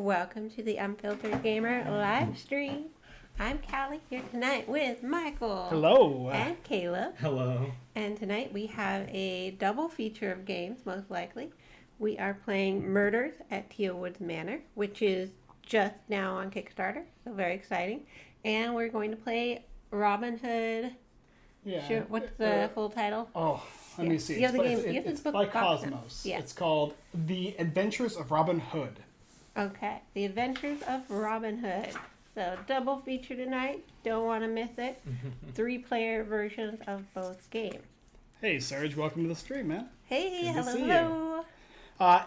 Welcome to the Unfiltered Gamer live stream. I'm Callie here tonight with Michael. Hello. And Caleb. Hello. And tonight we have a double feature of games, most likely. We are playing Murders at TealWoods Manor, which is just now on Kickstarter, so very exciting. And we're going to play Robin Hood. Yeah. Sure. What's the full title? Oh, let me see. You have the game. It's by Cosmos. Yeah. It's called The Adventures of Robin Hood. Okay. The Adventures of Robin Hood. So double feature tonight. Don't want to miss it. 3-player versions of both games. Hey, Serge. Welcome to the stream, man. Hey, Good to see hello.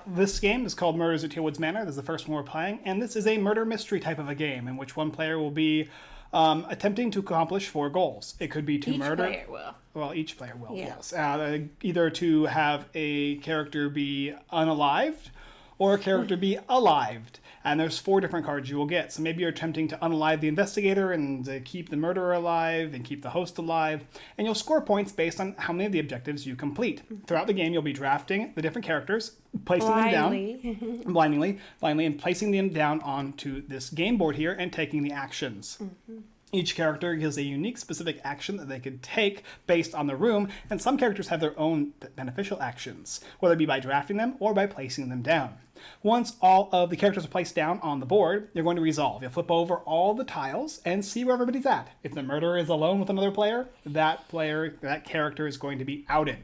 This game is called Murders at TealWoods Manor. This is the first one we're playing, and this is a murder mystery type of a game in which one player will be attempting to accomplish 4 goals. It could be to murder. Each player will. Well, each player will, Yeah. yes. Either to have a character be unalived or a character be alived. And there's 4 different cards you will get. So maybe you're attempting to unalive the investigator and keep the murderer alive and keep the host alive. And you'll score points based on how many of the objectives you complete. Throughout the game, you'll be drafting the different characters, placing them down blindly, and placing them down onto this game board here and taking the actions. Each character gives a unique specific action that they could take based on the room, and some characters have their own beneficial actions, whether it be by drafting them or by placing them down. Once all of the characters are placed down on the board, you're going to resolve. You'll flip over all the tiles and see where everybody's at. If the murderer is alone with another player, that character is going to be outed,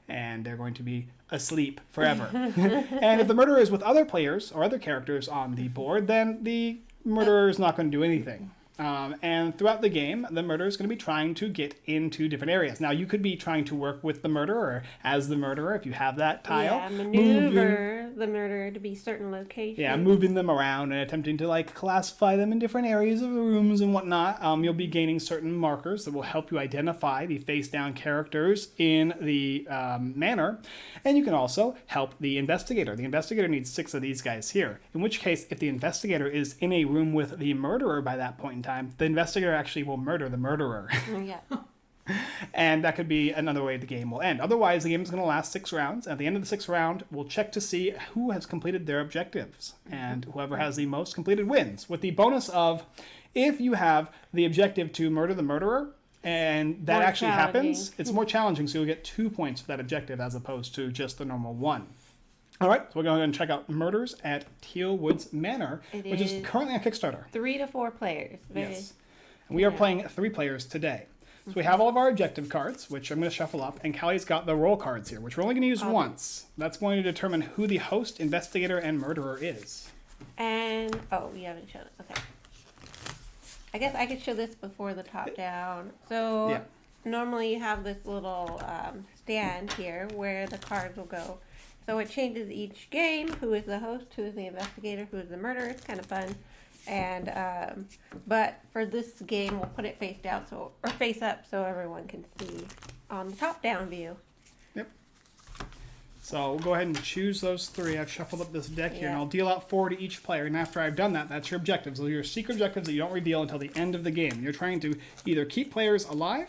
and they're going to be asleep forever. And if the murderer is with other players or other characters on the board, then the murderer is not going to do anything. And throughout the game, the murderer is going to be trying to get into different areas. Now, you could be trying to work with the murderer as the murderer if you have that tile. Yeah, maneuver the murderer to be certain locations. Yeah, moving them around and attempting to classify them in different areas of the rooms and whatnot. You'll be gaining certain markers that will help you identify the face-down characters in the manor. And you can also help the investigator. The investigator needs 6 of these guys here. In which case, if the investigator is in a room with the murderer by that point in time, the investigator actually will murder the murderer. Yeah. And that could be another way the game will end. Otherwise, the game is going to last 6 rounds. At the end of the 6th round, we'll check to see who has completed their objectives. And whoever has the most completed wins. With the bonus of, if you have the objective to murder the murderer, and that actually happens, it's more challenging, so you'll get 2 points for that objective as opposed to just the normal 1. All right, so we're going to go and check out Murders at TealWoods Manor, which is currently on Kickstarter. 3 to 4 players. Yes. And we are playing 3 players today. So we have all of our objective cards, which I'm going to shuffle up, and Callie's got the roll cards here, which we're only going to use once. That's going to determine who the host, investigator, and murderer is. And, oh, you haven't shown it. Okay. I guess I could show this before the top down. So normally you have this little stand here where the cards will go. So it changes each game. Who is the host? Who is the investigator? Who is the murderer? It's kind of fun. And but for this game, we'll put it face down or face up so everyone can see on the top down view. Yep. So we'll go ahead and choose those 3. I've shuffled up this deck here, and Yeah. I'll deal out 4 to each player. And after I've done that, that's your objectives. Those are your secret objectives that you don't reveal until the end of the game. You're trying to either keep players alive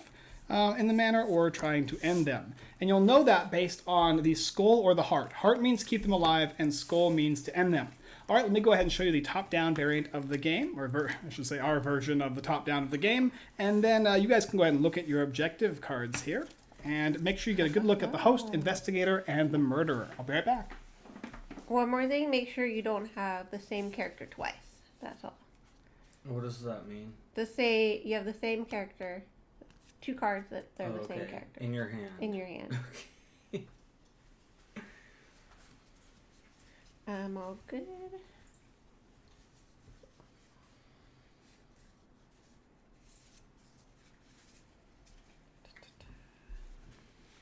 in the manor or trying to end them. And you'll know that based on the skull or the heart. Heart means keep them alive, and skull means to end them. All right, let me go ahead and show you the top-down variant of the game, or I should say our version of the top-down of the game, and then you guys can go ahead and look at your objective cards here, and make sure you get a good look at the host, investigator, and the murderer. I'll be right back. One more thing, make sure you don't have the same character twice. That's all. What does that mean? You have the same character, 2 cards that they're the same character. In your hand. In your hand. I'm all good.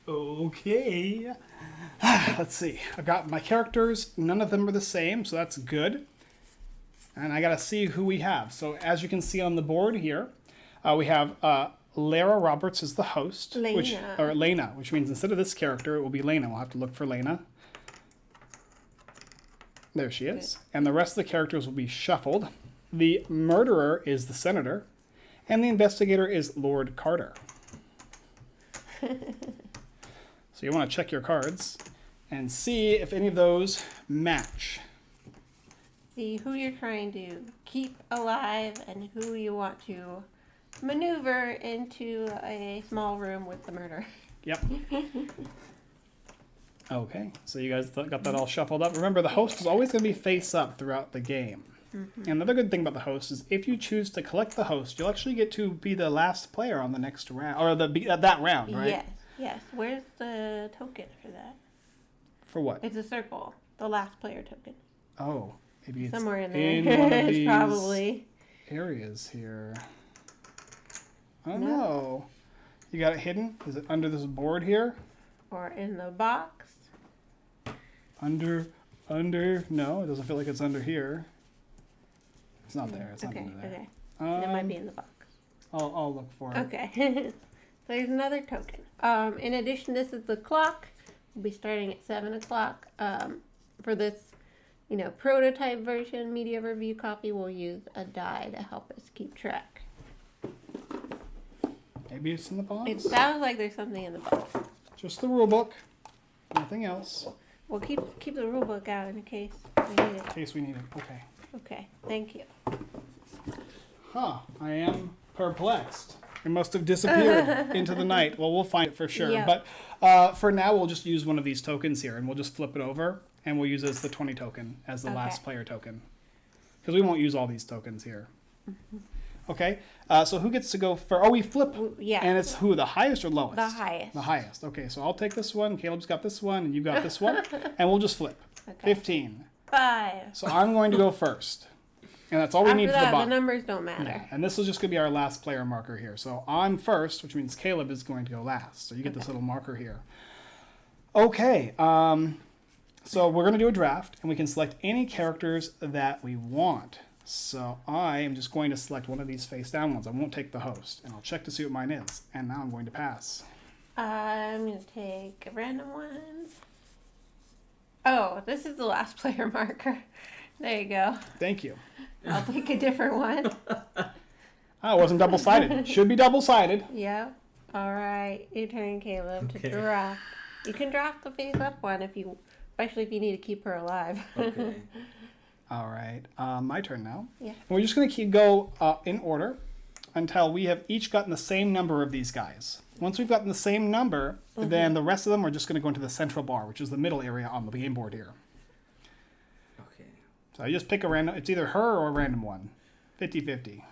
Okay. Let's see. I've got my characters. None of them are the same, so that's good. And I got to see who we have. So as you can see on the board here, we have Lara Roberts is the host. Lena, which means instead of this character, it will be Lena. We'll have to look for Lena. There she is. And the rest of the characters will be shuffled. The murderer is the senator, and the investigator is Lord Carter. So you want to check your cards and see if any of those match. see who you're trying to keep alive and who you want to maneuver into a small room with the murder. Yep. Okay, so you guys got that all shuffled up. Remember, the host is always going to be face up throughout the game. And another good thing about the host is if you choose to collect the host, you'll actually get to be the last player on the next round, or that round, right? Yes, yes. Where's the token for that? For what? It's a circle. The last player token. Oh, maybe it's Somewhere in there. in one of It's these probably. areas here. I don't No. know. You got it hidden? Is it under this board here? Or in the box. Under, no, it doesn't feel like it's under here. It's not there, it's not Okay, under there. okay. It might be in the box. I'll look for it. Okay. So there's another token. In addition, this is the clock. We'll be starting at 7 o'clock. For this, prototype version, media review copy, we'll use a die to help us keep track. Maybe it's in the box? It sounds like there's something in the box. Just the rule book. Nothing else. We'll keep the rule book out in case we need it. In case we need it. Okay. Okay, thank you. Huh. I am perplexed. It must have disappeared into the night. Well, we'll find it for sure. Yeah. But for now, we'll just use one of these tokens here, and we'll just flip it over, and we'll use it as the 20 token, as the last player token. Because we won't use all these tokens here. Okay. So who gets to go first? Oh, we flip. Yeah. And it's who? The highest or lowest? The highest. The highest. Okay, so I'll take this one. Caleb's got this one, and you got this one. And we'll just flip. Okay. 15. 5. So I'm going to go first. And that's all we need for the After that, box. the numbers don't matter. Yeah, and this is just going to be our last player marker here. So I'm first, which means Caleb is going to go last. So you get this little marker here. Okay, so we're going to do a draft, and we can select any characters that we want. So I am just going to select one of these face down ones. I won't take the host, and I'll check to see what mine is. And now I'm going to pass. I'm going to take a random one. Oh, this is the last player marker. There you go. Thank you. I'll take a different one. Oh, it wasn't double-sided. Should be double-sided. Yep. All right. Your turn, Caleb, to draft. You can draft the face up one especially if you need to keep her alive. Okay. All right, my turn now. Yeah. And we're just going to go in order until we have each gotten the same number of these guys. Once we've gotten the same number, then the rest of them are just going to go into the central bar, which is the middle area on the game board here. Okay. So you just pick a random, it's either her or a random one. 50-50.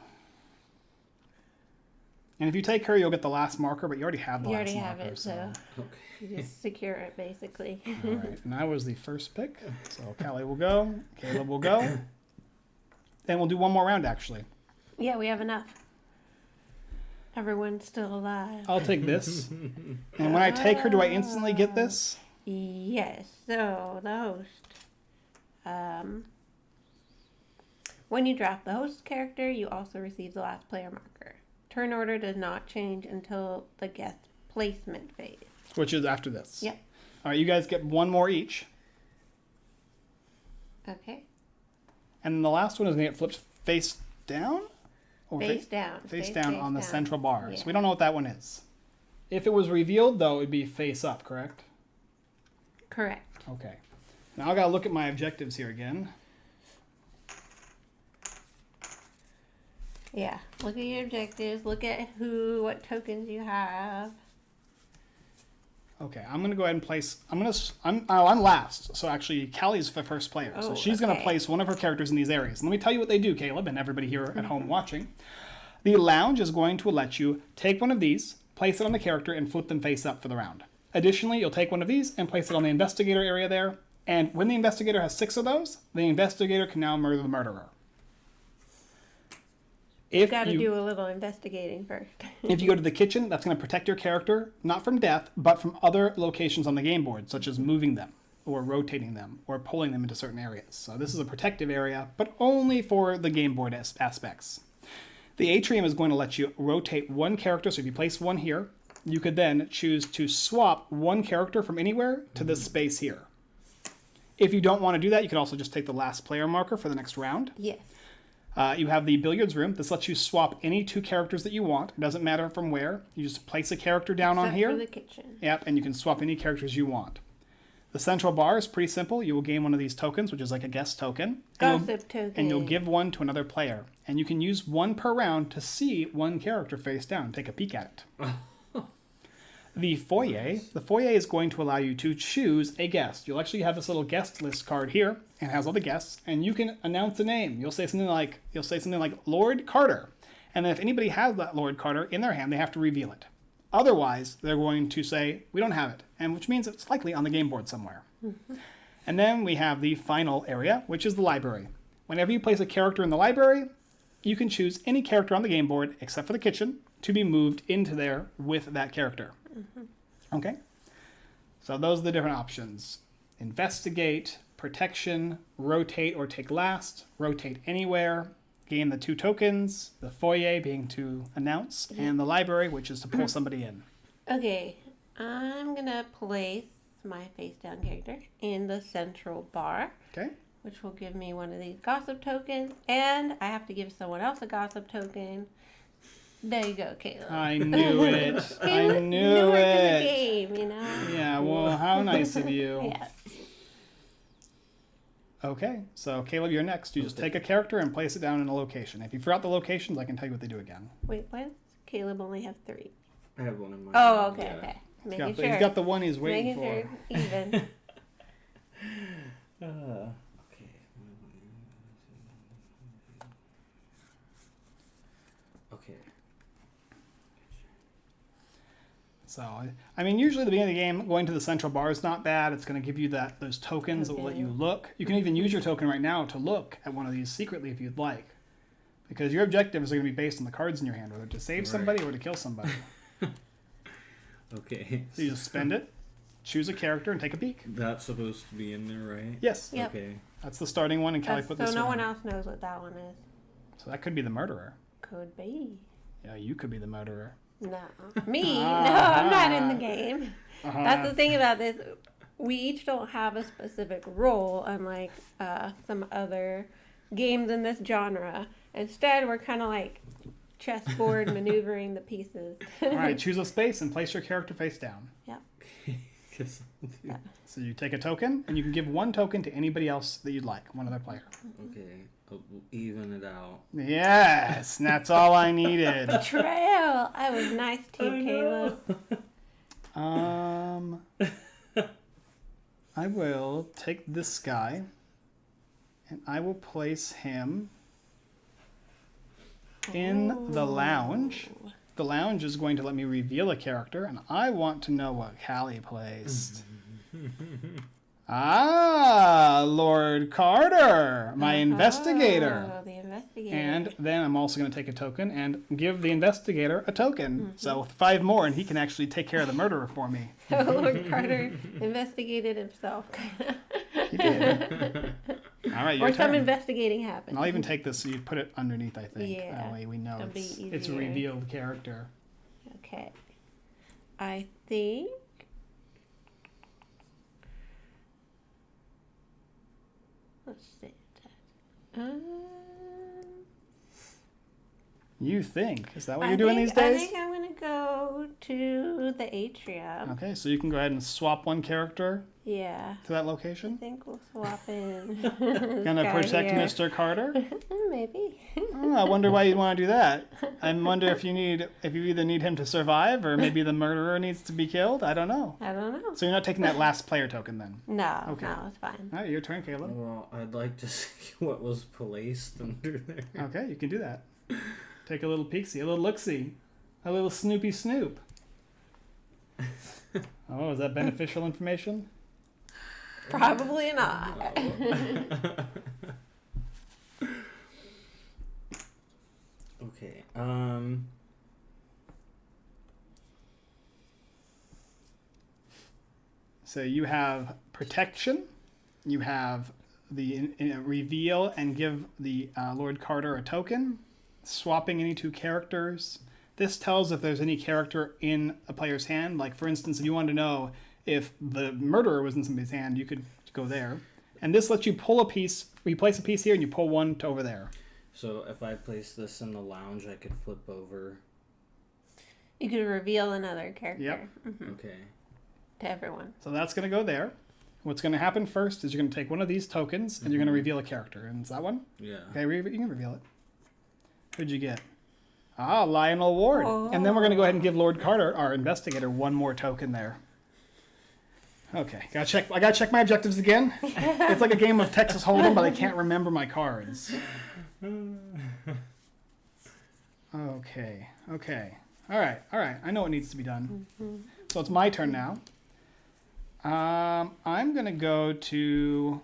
And if you take her, you'll get the last marker, but you already have the You last already marker. have it, so Okay. you just secure it, basically. All right, and I was the first pick. So Callie will go, Caleb will go. Then we'll do one more round, actually. Yeah, we have enough. Everyone's still alive. I'll take this. And when I take her, do I instantly get this? Yes. So the host. When you draft the host character, you also receive the last player marker. Turn order does not change until the guest placement phase. Which is after this. Yep. All right, you guys get one more each. Okay. And then the last one is going to get flipped face down? Or Face down. Face down on the down. central bar. Yeah. So we don't know what that one is. If it was revealed, though, it'd be face up, correct? Correct. Okay. Now I got to look at my objectives here again. Yeah. Look at your objectives. Look at what tokens you have. Okay, I'm gonna go ahead and place. I'm last. So actually, Callie's the first player. So Oh, she's gonna okay. place one of her characters in these areas. And let me tell you what they do, Caleb, and everybody here at home watching. The lounge is going to let you take one of these, place it on the character, and flip them face up for the round. Additionally, you'll take one of these and place it on the investigator area there. And when the investigator has 6 of those, the investigator can now murder the murderer. You got to do a little investigating first. If you go to the kitchen, that's going to protect your character, not from death, but from other locations on the game board, such as moving them, or rotating them, or pulling them into certain areas. So this is a protective area, but only for the game board aspects. The atrium is going to let you rotate one character, so if you place one here, you could then choose to swap one character from anywhere to this space here. If you don't want to do that, you can also just take the last player marker for the next round. Yes. You have the billiards room. This lets you swap any 2 characters that you want. It doesn't matter from where. You just place a character down on Except here. for the kitchen. Yep, and you can swap any characters you want. The central bar is pretty simple. You will gain one of these tokens, which is like a guest token. Gossip token. And you'll give one to another player. And you can use one per round to see one character face down. Take a peek at it. The foyer is going to allow you to choose a guest. You'll actually have this little guest list card here, and it has all the guests, and you can announce a name. You'll say something like Lord Carter. And then if anybody has that Lord Carter in their hand, they have to reveal it. Otherwise, they're going to say, we don't have it, and which means it's likely on the game board somewhere. And then we have the final area, which is the library. Whenever you place a character in the library, you can choose any character on the game board, except for the kitchen, to be moved into there with that character. Okay? So those are the different options. Investigate, protection, rotate or take last, rotate anywhere, gain the 2 tokens, the foyer being to announce, and the library, which is to pull somebody in. Okay, I'm gonna place my face down character in the central bar. Okay. Which will give me one of these gossip tokens, and I have to give someone else a gossip token. There you go, Caleb. I knew it. I knew Newer to the it. game, you know. Yeah, well, how nice of you. Yeah. Okay, so Caleb, you're next. You just take a character and place it down in a location. If you forgot the locations, I can tell you what they do again. Wait, what? Caleb only have 3. I have one in mind. Oh, okay, Yeah. okay. He's Making got, sure. he's got the one he's waiting Making for. sure even. Okay. Okay. So, I mean, usually at the beginning of the game, going to the central bar is not bad. It's going to give you those tokens that will let you look. You can even use your token right now to look at one of these secretly if you'd like. Because your objectives are going to be based on the cards in your hand, whether to save somebody or to kill somebody. Okay. So you just spend it, choose a character, and take a peek. That's supposed to be in there, right? Yes. Yep. Okay. That's the starting one, and Kelly So put this no one. one else knows what that one is. So that could be the murderer. Could be. Yeah, you could be the murderer. No. Me? No, I'm not in the game. Uh-huh. That's the thing about this. We each don't have a specific role, unlike some other games in this genre. Instead, we're kind of like chessboard maneuvering the pieces. All right, choose a space and place your character face down. Yep. Yeah. So you take a token, and you can give one token to anybody else that you'd like, one other player. Okay. We'll even it out. Yes, and that's all I needed. Betrayal. I was nice to you, Caleb. I will take this guy, and I will place him in the lounge. The lounge is going to let me reveal a character, and I want to know what Callie placed. Lord Carter, my investigator. Oh, the investigator. And then I'm also going to take a token and give the investigator a token. So with 5 more, and he can actually take care of the murderer for me. Lord Carter investigated himself. He did. All right, your Or some turn. investigating happened. And I'll even take this so you put it underneath, I think. Yeah, That way we know that'll be it's a easier. revealed character. Okay. I think. Let's see. You think? Is that what you're doing these days? I think I'm going to go to the atrium. Okay, so you can go ahead and swap one character Yeah. to that I location. think we'll swap in. Gonna protect Mr. Carter? Maybe. Oh, I wonder why you'd want to do that. I wonder if you either need him to survive or maybe the murderer needs to be killed. I don't know. I don't know. So you're not taking that last player token then? No, Okay. no, it's fine. All right, your turn, Caleb. Well, I'd like to see what was placed under there. Okay, you can do that. Take a little peek-see, a little look-see, a little snoopy snoop. Oh, is that beneficial information? Probably not. Okay. So you have protection, you have the reveal and give the Lord Carter a token, swapping any 2 characters. This tells if there's any character in a player's hand. Like, for instance, if you wanted to know if the murderer was in somebody's hand, you could go there. And this lets you pull a piece, you place a piece here and you pull one to over there. So if I place this in the lounge, I could flip over. You could reveal another character. Yep. Okay. To everyone. So that's going to go there. What's going to happen first is you're going to take one of these tokens and you're going to reveal a character. And it's that one? Yeah. Okay, you can reveal it. Who'd you get? Ah, Lionel Ward. And then we're going to go ahead and give Lord Carter, our investigator, one more token there. Okay, I gotta check my objectives again. It's like a game of Texas Hold'em, but I can't remember my cards. Okay. All right. I know what needs to be done. So it's my turn now. I'm gonna go to.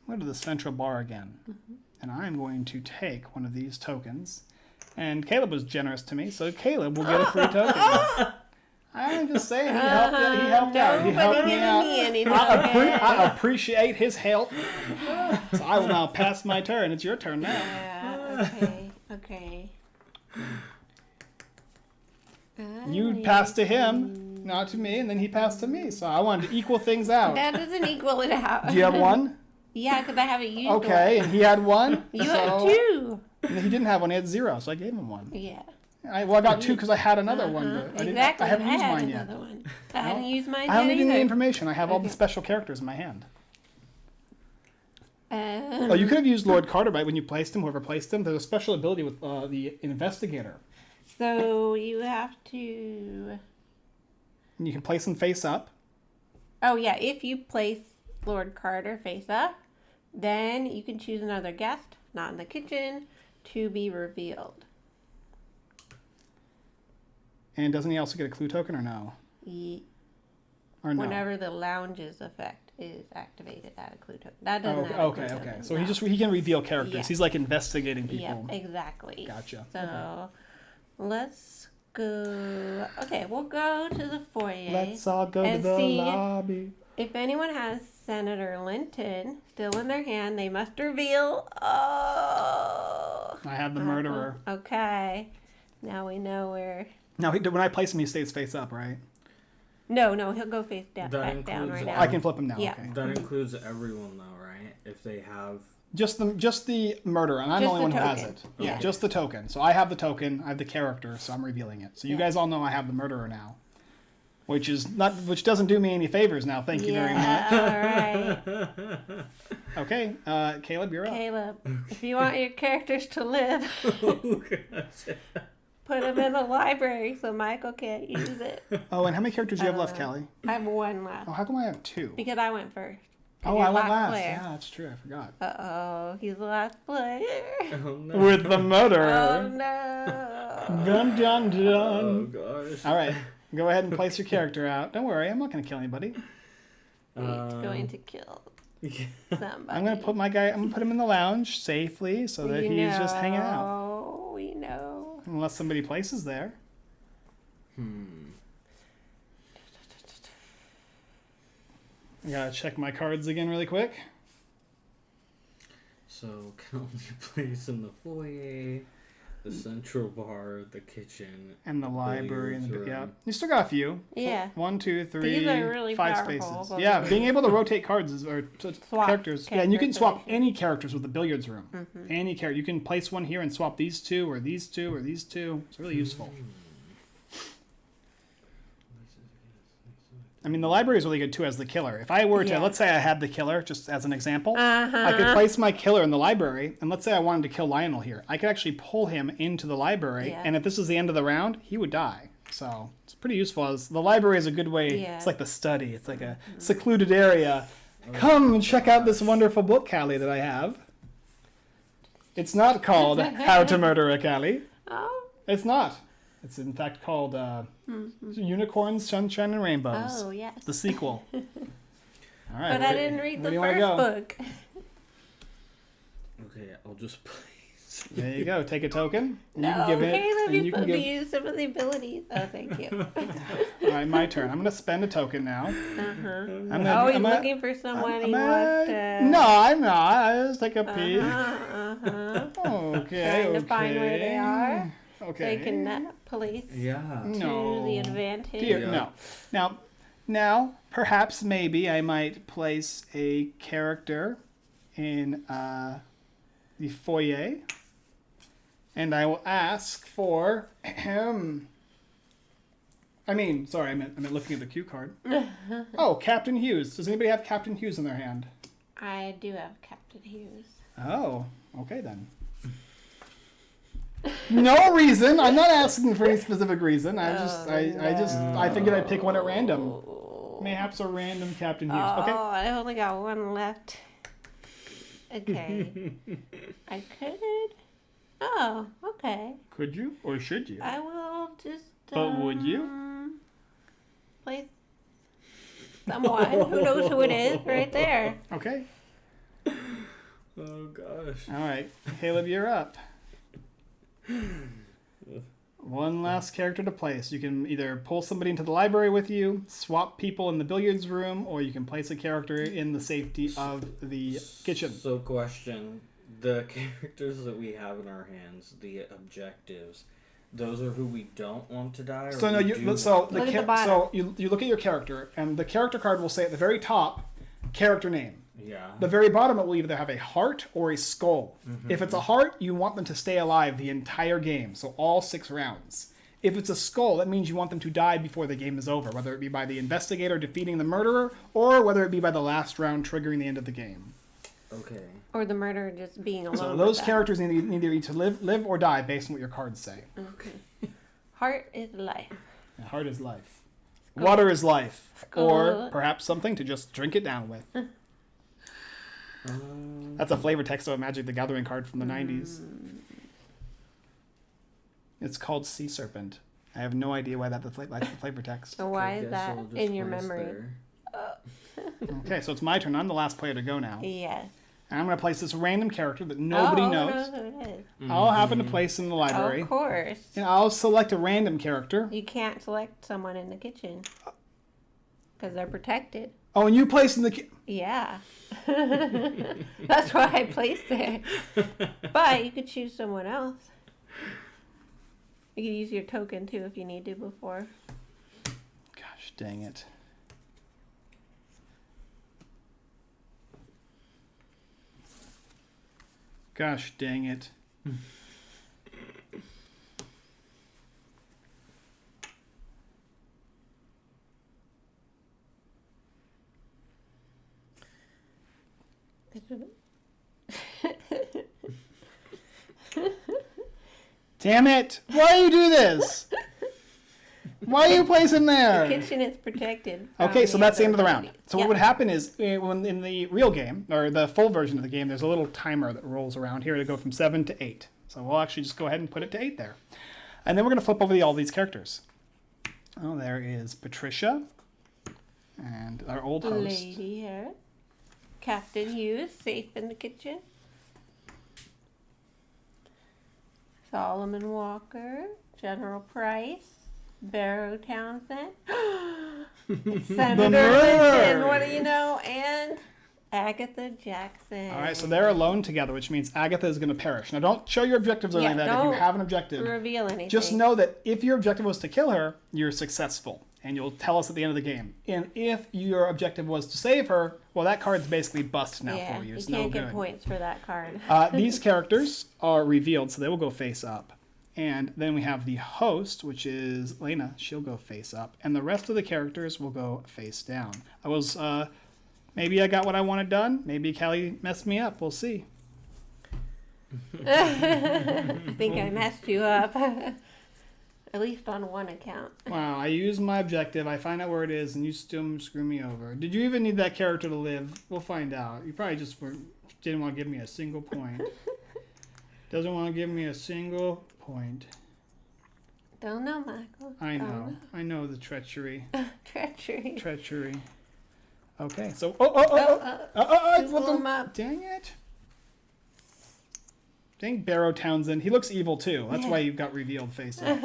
Go to the central bar again, and I'm going to take one of these tokens. And Caleb was generous to me, so Caleb will get a free token. I'm just saying, he helped out. He helped me out. I appreciate his help. So I will now pass my turn. It's your turn now. Yeah, okay. You passed to him, not to me, and then he passed to me. So I wanted to equal things out. That doesn't equal it out. Do you have one? Yeah, because I haven't used one. Okay, and he had one? You had two. And he didn't have one. He had 0, so I gave him one. Yeah. I got 2 because I had another one. But Exactly. I haven't used mine another yet. One. I hadn't used mine I haven't yet even the either. information. I have all the special characters in my hand. Oh, you could have used Lord Carter when you placed him, whoever placed him. There's a special ability with the Investigator. So you have to... And you can place him face up. Oh, yeah. If you place Lord Carter face up, then you can choose another guest, not in the kitchen, to be revealed. And doesn't he also get a clue token or no? Or no? Whenever the lounge's effect is activated at a clue token. That doesn't have a clue Okay. token, So no. he can reveal characters. Yeah. He's like investigating Yeah, people. exactly. Gotcha. So let's go. Okay, we'll go to the foyer. Let's all go to and the see lobby. If anyone has Senator Linton still in their hand, they must reveal. Oh. I have the murderer. Okay. Now we know where. Now, when I place him, he stays face up, right? No, he'll go face down, That back down right includes now. I can flip him now. Yeah. Okay. That includes everyone, though, right? If they have... Just the murderer, and I'm the Just only one the who has token. it. Yeah. Just the token. So I have the token, I have the character, so I'm revealing it. So you guys all know I have the murderer now. Which doesn't do me any favors now. Thank you very much. All right. Okay, Caleb, you're up. Caleb, if you want your characters to live, Oh, gosh. put them in the library so Michael can't use it. Oh, and how many characters do you have left, Callie? I have one left Oh, how come I have 2? because I went first. Oh, You're I went last last. player. Yeah, that's true. I forgot. Uh-oh, he's the last player. Oh, no. With the Oh, murderer. no. Dun dun Oh, dun. gosh. All right, go ahead and place your character out. Don't worry, I'm not going to kill anybody. He's going to kill somebody. I'm going to put my guy. I'm going to put him in the lounge safely so that he's just hanging out. Oh, we know. Unless somebody places there. I gotta check my cards again really quick. So, can only place in the foyer, the central bar, the kitchen. And the library and the billiards yeah. room. You still got a few. Yeah. 1, 2, 3, These are really 5 powerful, spaces. but Yeah, they're- being able to rotate cards Swap characters. Yeah, and you can character swap position. any characters with the billiards room. Any character. You can place one here and swap these 2 or these 2 or these 2. It's really useful. I mean, the library is really good too as the killer. If I were to, Yeah. let's say I had the killer, just as an example, Uh-huh. I could place my killer in the library, and let's say I wanted to kill Lionel here. I could actually pull him into the library, Yeah. and if this is the end of the round, he would die. So it's pretty useful. The library is a good way. Yeah. It's like the study. It's like a secluded area. Come and check out this wonderful book, Callie, that I have. It's not called How to Murder a Callie. Oh. It's not. It's in fact called Unicorns, Sunshine, and Rainbows. Oh, yes. The sequel. All right. But I didn't read where the do you wanna first go? book. Okay, I'll just place. There you go. Take a token. And No, you can give it. Caleb, And you you can put give. me use some of the abilities. Oh, thank you. All right, my turn. I'm gonna spend a token now. I'm gonna, Oh, he's I'm gonna- looking for someone I'm he gonna- wants to... No, I'm not. I just take a peek. Uh-huh. Okay. Trying to find where they are. Okay. They can police Yeah. No. to the advantage. Here, Yeah. no. Now, perhaps maybe I might place a character in the foyer, and I will ask for Sorry, I meant looking at the cue card. Oh, Captain Hughes. Does anybody have Captain Hughes in their hand? I do have Captain Hughes. Oh, okay then. No reason. I'm not asking for any specific reason. I figured I'd pick one at random. Mayhaps a random Captain Hughes. Okay. Oh, I only got one left. Okay. I could. Oh, okay. Could you or should you? I will just. But would you? Place someone who knows who it is right there. Okay. Oh gosh. All right, Caleb, you're up. One last character to place. You can either pull somebody into the library with you, swap people in the billiards room, or you can place a character in the safety of the kitchen. So, question: the characters that we have in our hands, the objectives, those are who we don't want to die. Or So no, you look at your character, and the character card will say at the very top, character name. Yeah. The very bottom, it will either have a heart or a skull. Mm-hmm. If it's a heart, you want them to stay alive the entire game, so all 6 rounds. If it's a skull, that means you want them to die before the game is over, whether it be by the investigator defeating the murderer, or whether it be by the last round triggering the end of the game. Okay. Or the murderer just being alone. So those characters need to live or die based on what your cards say. Okay. Heart is life. And heart is life. Water is life. Skull. Or perhaps something to just drink it down with. That's a flavor text of a Magic the Gathering card from the 90s. It's called Sea Serpent. I have no idea why that's the flavor text. So why is that in your memory? Okay, so it's my turn. I'm the last player to go now. Yes. And I'm going to place this random character that nobody knows. Who it is. I'll happen to place in the library. Of course. And I'll select a random character. You can't select someone in the kitchen. Because they're protected. Oh, and you place in the... Yeah. That's why I placed it. But you could choose someone else. You could use your token too if you need to before. Gosh, dang it. Gosh, dang it. Damn it! Why do you do this? Why are you placing there? The kitchen is protected. Okay, so that's the end of the round. parties. So what would happen is, when in the real game, or the full version of the game, there's a little timer that rolls around here to go from 7 to 8. So we'll actually just go ahead and put it to 8 there. And then we're going to flip over all these characters. Oh, there is Patricia. And our old host. Lady here. Captain Hughes, safe in the kitchen. Solomon Walker. General Price. Barrow Townsend. Senator Lincoln, what do you know? And Agatha Jackson. All right, so they're alone together, which means Agatha is going to perish. Now, don't show your objectives or anything like that. If you have an objective, reveal anything. just know that if your objective was to kill her, you're successful. And you'll tell us at the end of the game. And if your objective was to save her, well, that card's basically bust now for you. It's you can't no get good. points for that card. These characters are revealed, so they will go face up. And then we have the host, which is Lena. She'll go face up. And the rest of the characters will go face down. Maybe I got what I wanted done. Maybe Callie messed me up. We'll see. I think I messed you up. At least on one account. Wow, I used my objective. I find out where it is, and you still screw me over. Did you even need that character to live? We'll find out. You probably just didn't want to give me a single point. Doesn't want to give me a single point. Don't know, Michael. I know. I know the treachery. Treachery. Treachery. Okay, so... Pull him up. Dang it. Dang Barrow Townsend. He looks evil, too. That's why you got revealed face up.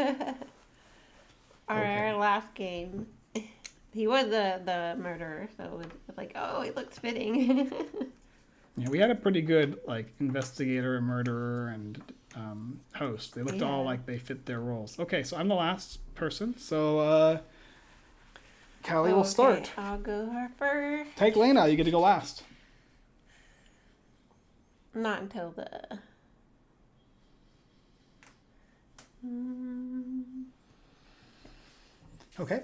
Our last game, he was the murderer, so it was like, oh, it looks fitting. Yeah, we had a pretty good, investigator, murderer, and host. They looked all like they fit their roles. Okay, so I'm the last person, so Callie will start. I'll go her first. Take Lena. You get to go last. Not until the... Okay.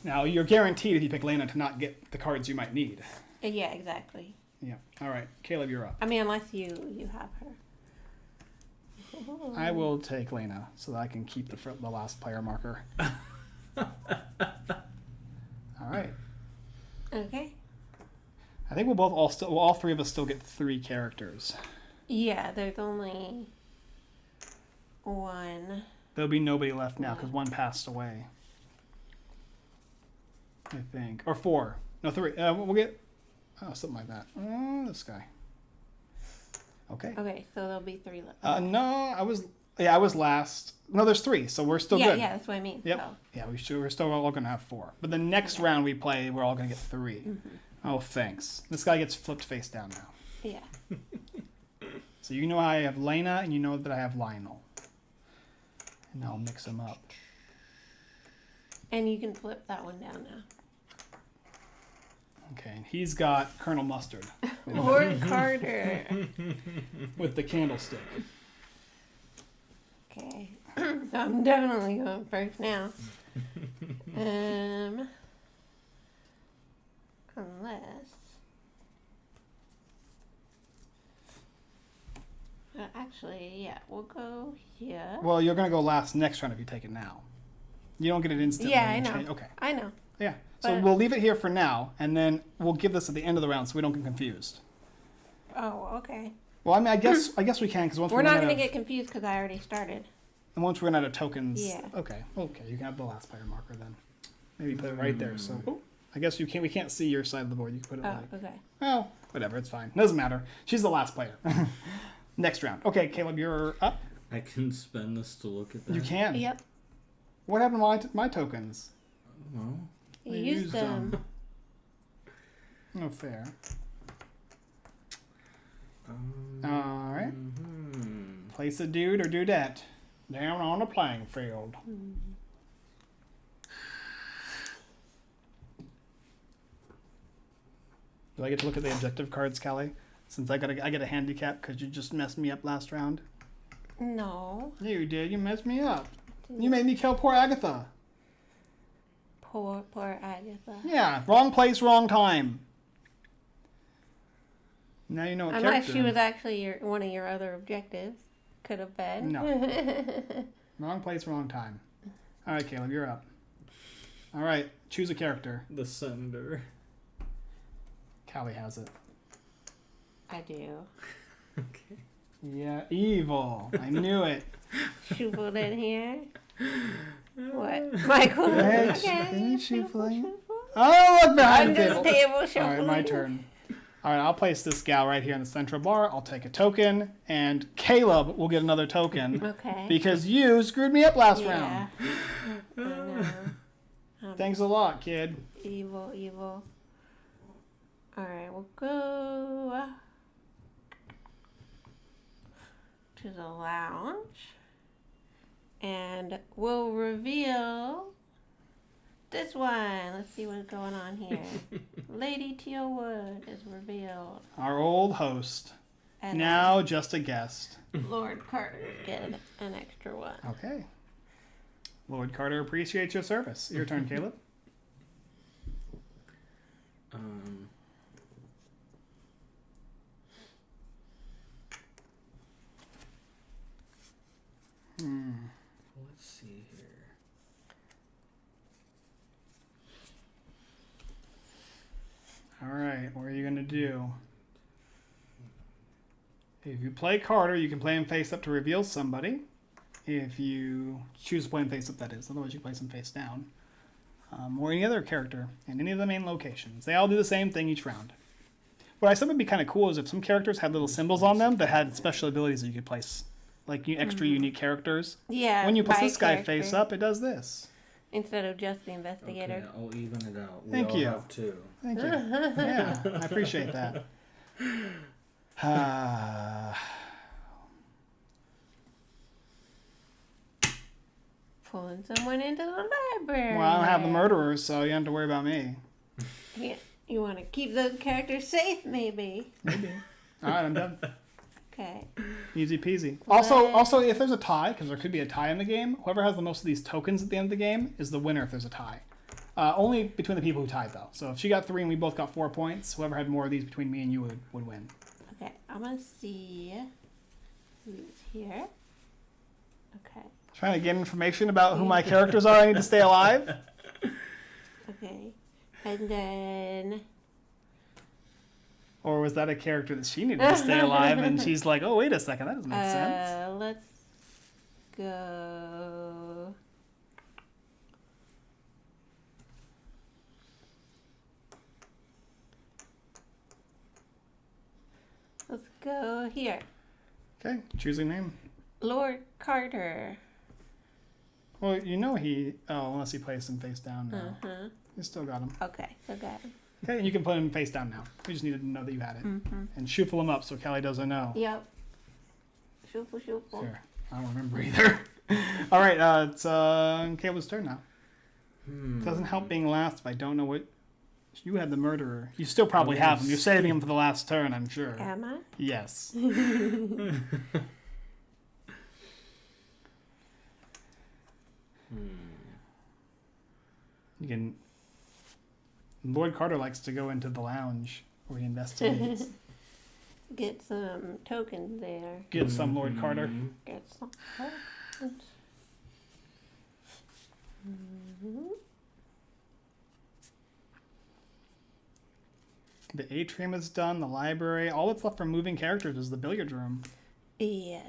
Now, you're guaranteed if you pick Lena to not get the cards you might need. Yeah, exactly. Yeah. All right. Caleb, you're up. I mean, unless you have her. I will take Lena so that I can keep the last player marker. All right. Okay. I think all three of us still get 3 characters. Yeah, there's only one. There'll be nobody left now because one passed away. I think. Or 4. No, 3. We'll get something like that. This guy. Okay. Okay, so there'll be 3 left. No, I was last. No, there's 3, so we're still good. Yeah, that's what I mean. Yep. So. Yeah, we're still all gonna have 4. But the next round we play, we're all gonna get 3. Mm-hmm. Oh, thanks. This guy gets flipped face down now. Yeah. So you know I have Lena, and you know that I have Lionel. And I'll mix them up. And you can flip that one down now. Okay, and he's got Colonel Mustard Lord Carter. with the candlestick. Okay. So I'm definitely going first now. Unless. Actually, yeah, we'll go here. Well, you're gonna go last next round if you take it now. You don't get it instantly. Yeah, I You know. change- Okay. I know. Yeah. So But- we'll leave it here for now, and then we'll give this at the end of the round so we don't get confused. Oh, okay. Well, I mean, I guess we can because once We're we not run going to out of- get confused because I already started. and once we run out of tokens. Yeah. Okay. You can have the last player marker then. Maybe put it right there. So I guess you can't. We can't see your side of the board. You can put it Oh, like. okay. Oh, whatever. It's fine. Doesn't matter. She's the last player. Next round. Okay, Caleb, you're up. I can spend this to look at that. You can. Yep. What happened to my tokens? Well, You I used them. No fair. All right. Place a dude or dudette down on the playing field. Do I get to look at the objective cards, Callie? Since I get a handicap because you just messed me up last round. No. Yeah, you did. You messed me up. You made me kill poor Agatha. Poor Agatha. Yeah, wrong place, wrong time. Now you know what Unless character. she was actually one of your other objectives. Could have been. No. Wrong place, wrong time. All right, Caleb, you're up. All right, choose a character. the senator. Callie has it. I do. Okay. Yeah, evil. I knew it. Shuffled in here. What? Michael. Hey, Okay. shuffling. Oh, look behind Under the the table. table All shuffling. right, my turn. All right, I'll place this gal right here in the central bar. I'll take a token, and Caleb will get another token Okay. because you screwed me up last Yeah. round. I know. Thanks a lot, kid. Evil. Alright, we'll go to the lounge. And we'll reveal this one. Let's see what's going on here. Lady TealWoods is revealed. Our old host. And Now just a guest. Lord Carter get an extra one. Okay. Lord Carter appreciates your service. Your turn, Caleb. Let's see here. All right, what are you going to do? If you play Carter, you can play him face up to reveal somebody. If you choose to play him face up, that is. Otherwise, you play him face down. Or any other character in any of the main locations. They all do the same thing each round. What I said would be kind of cool is if some characters had little symbols on them that had special abilities that you could place. Like extra unique characters. Yeah. When you put by this guy character, face up, it does this. instead of just the investigator. Okay, I'll even it out. We Thank all you. have 2. Thank you. Yeah, I appreciate that. Pulling someone into the library. Well, I don't have the murderers, so you don't have to worry about me. Yeah. You want to keep those characters safe, maybe. Maybe. All right, I'm done. Okay. Easy peasy. What? Also, if there's a tie, because there could be a tie in the game, whoever has the most of these tokens at the end of the game is the winner if there's a tie. Only between the people who tied, though. So if she got 3 and we both got 4 points, whoever had more of these between me and you would win. Okay, I'm gonna see who's here. Okay. Trying to get information about who my characters are. I need to stay alive. Okay. And then... Or was that a character that she needed to stay alive and she's like, oh, wait a second, that doesn't make sense. Let's go... Let's go here. Okay, choose your name. Lord Carter. Well, you know he... Oh, unless he placed him face down now. Uh-huh. You still got him. Okay, so got him. Okay, and you can put him face down now. We just needed to know that you had it. Mm-hmm. And shuffle him up so Kelly doesn't know. Yep. Shuffle, shuffle. Sure. I don't remember either. All right, it's Caleb's turn now. Doesn't help being last if I don't know what... You had the murderer. You still probably have him. You're saving him for the last turn, I'm sure. Am I? Yes. You can... Lord Carter likes to go into the lounge where he investigates. Get some tokens there. Get some, Lord Carter. Get some tokens. Mm-hmm. The atrium is done, the library. All that's left for moving characters is the billiard room. Yes.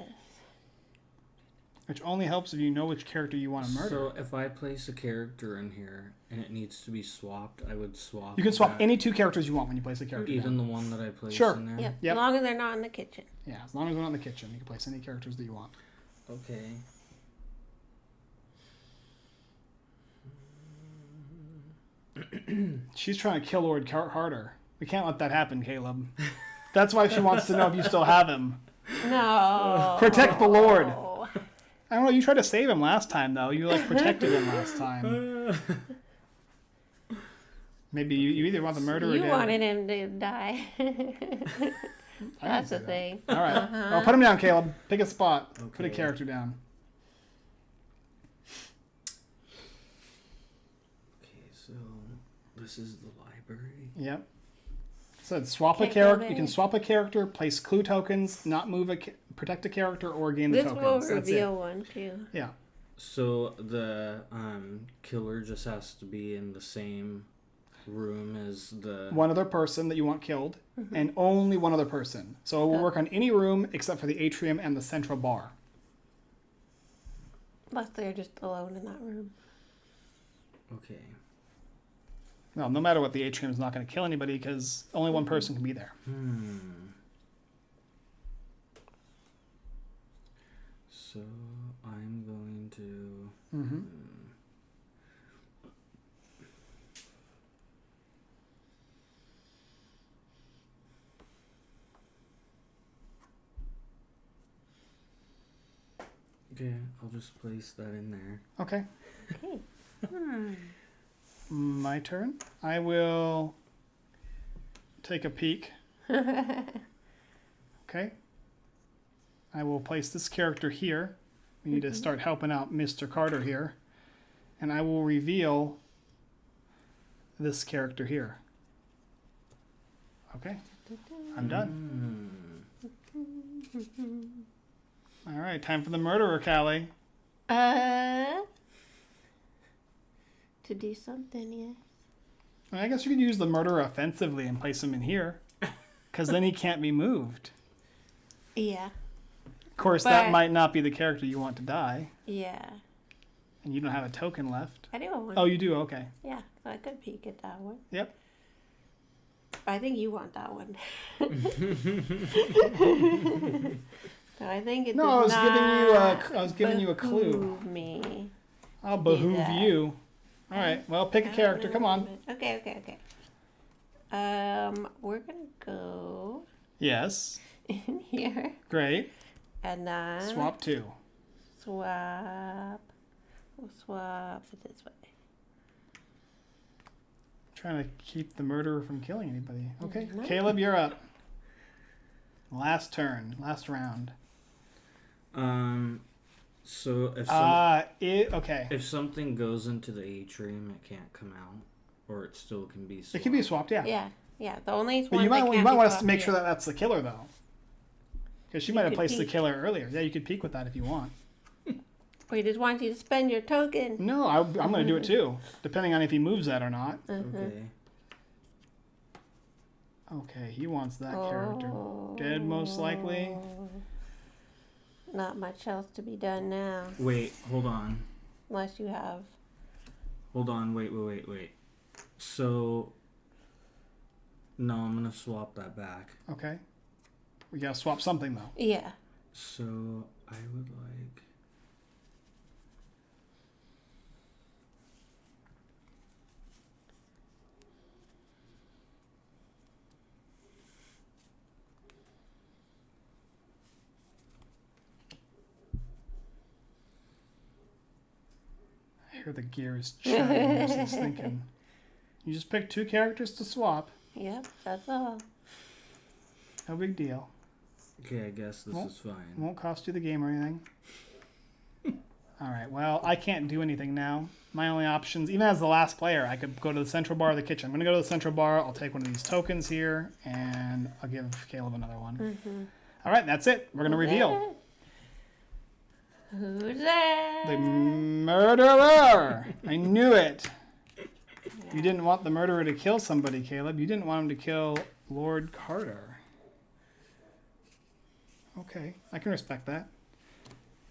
Which only helps if you know which character you want to murder. So if I place a character in here and it needs to be swapped, I would swap. You can swap that, any 2 characters you want when you place a character even down. the one that I placed Sure. in there. Yep. Yep. As long as they're not in the kitchen. Yeah, as long as they're not in the kitchen, you can place any characters that you want. Okay. She's trying to kill Lord Carter. We can't let that happen, Caleb. That's why she wants to know if you still have him. No. Protect the Lord. I don't know, you tried to save him last time, though. You, protected him last time. Maybe you either want the murderer or You dead. wanted him to die. That's the that. thing. All right. Uh-huh. Well, put him down, Caleb. Pick a spot. Put a Okay. character down. Okay, so this is the library. Yep. So swap a Can't go character. You there. can swap a character, place clue tokens, not move protect a character, or gain the This tokens. will That's it. reveal one too. Yeah. So the killer just has to be in the same room as the... One other person that you want killed, and only one other person. So it will work on any room except for the atrium and the central bar. Unless they're just alone in that room. Okay. Well, no matter what, the atrium's not going to kill anybody because only one person can be there. So I'm going to... Okay, I'll just place that in there. Okay. Okay. My turn. I will take a peek. Okay. I will place this character here. We need to start helping out Mr. Carter here. And I will reveal this character here. Okay. I'm done. All right, time for the murderer, Callie. To do something, yes. I guess you could use the murderer offensively and place him in here. Because then he can't be moved. Yeah. Of course, that might not be the character you want to die. Yeah. And you don't have a token left. I do want one. Oh, you do? Okay. Yeah, so I could peek at that one. Yep. But I think you want that one. So I think it No, does I was giving you a clue. behoove me. I'll behoove that. you. All right. Well, pick a character. Come on. Okay. We're gonna go Yes. in here Great. and then Swap 2. swap. We'll swap it this way. Trying to keep the murderer from killing anybody. Okay. No. Caleb, you're up. Last turn. Last round. So Okay. if something goes into the atrium, it can't come out, or it still can be swapped. It can be swapped, yeah. Yeah. The only But one you that might can't want be us to swapped make sure here. that that's the killer, though. Because she might have could placed the peek. killer earlier. Yeah, you could peek with that if you want. We just want you to spend your token. No, I'm going to do it too, depending on if he moves that or not. Okay. Okay, he wants that character dead, most likely. Not much else to be done now, Wait, hold on. unless you have. Hold on, wait. So, no, I'm gonna swap that back. Okay. We got to swap something, though. Yeah. So, I would like... I hear the gears churning. What's he thinking? You just pick 2 characters to swap. Yep. That's all. No big deal. Okay, I guess this is It fine. won't cost you the game or anything. All right. Well, I can't do anything now. My only options, even as the last player, I could go to the central bar of the kitchen. I'm going to go to the central bar. I'll take one of these tokens here, and I'll give Caleb another one. Mm-hmm. All right. That's it. We're going to reveal. Who's there? The murderer! I knew it. You didn't want the murderer to kill somebody, Caleb. You didn't want him to kill Lord Carter. Okay, I can respect that.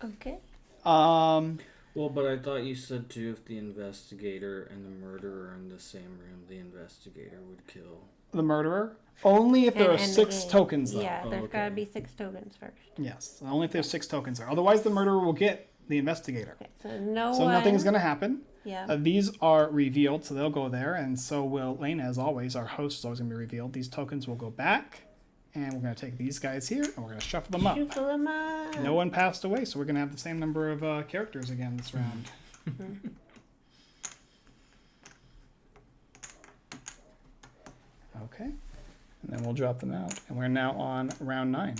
Okay. Well, but I thought you said too, if the investigator and the murderer are in the same room, the investigator would kill. The murderer? Only if there are And 6 the- tokens, though. Yeah, there's okay. gotta be 6 tokens first. Yes, only if there's 6 tokens there. Otherwise, the murderer will get the investigator. Okay, so no So one. nothing's going to happen. Yeah. These are revealed, so they'll go there, and so will Lena, as always. Our host is always going to be revealed. These tokens will go back, and we're going to take these guys here, and we're going to shuffle them up. Shuffle them up. No one passed away, so we're going to have the same number of characters again this round. Okay, and then we'll drop them out, and we're now on round 9.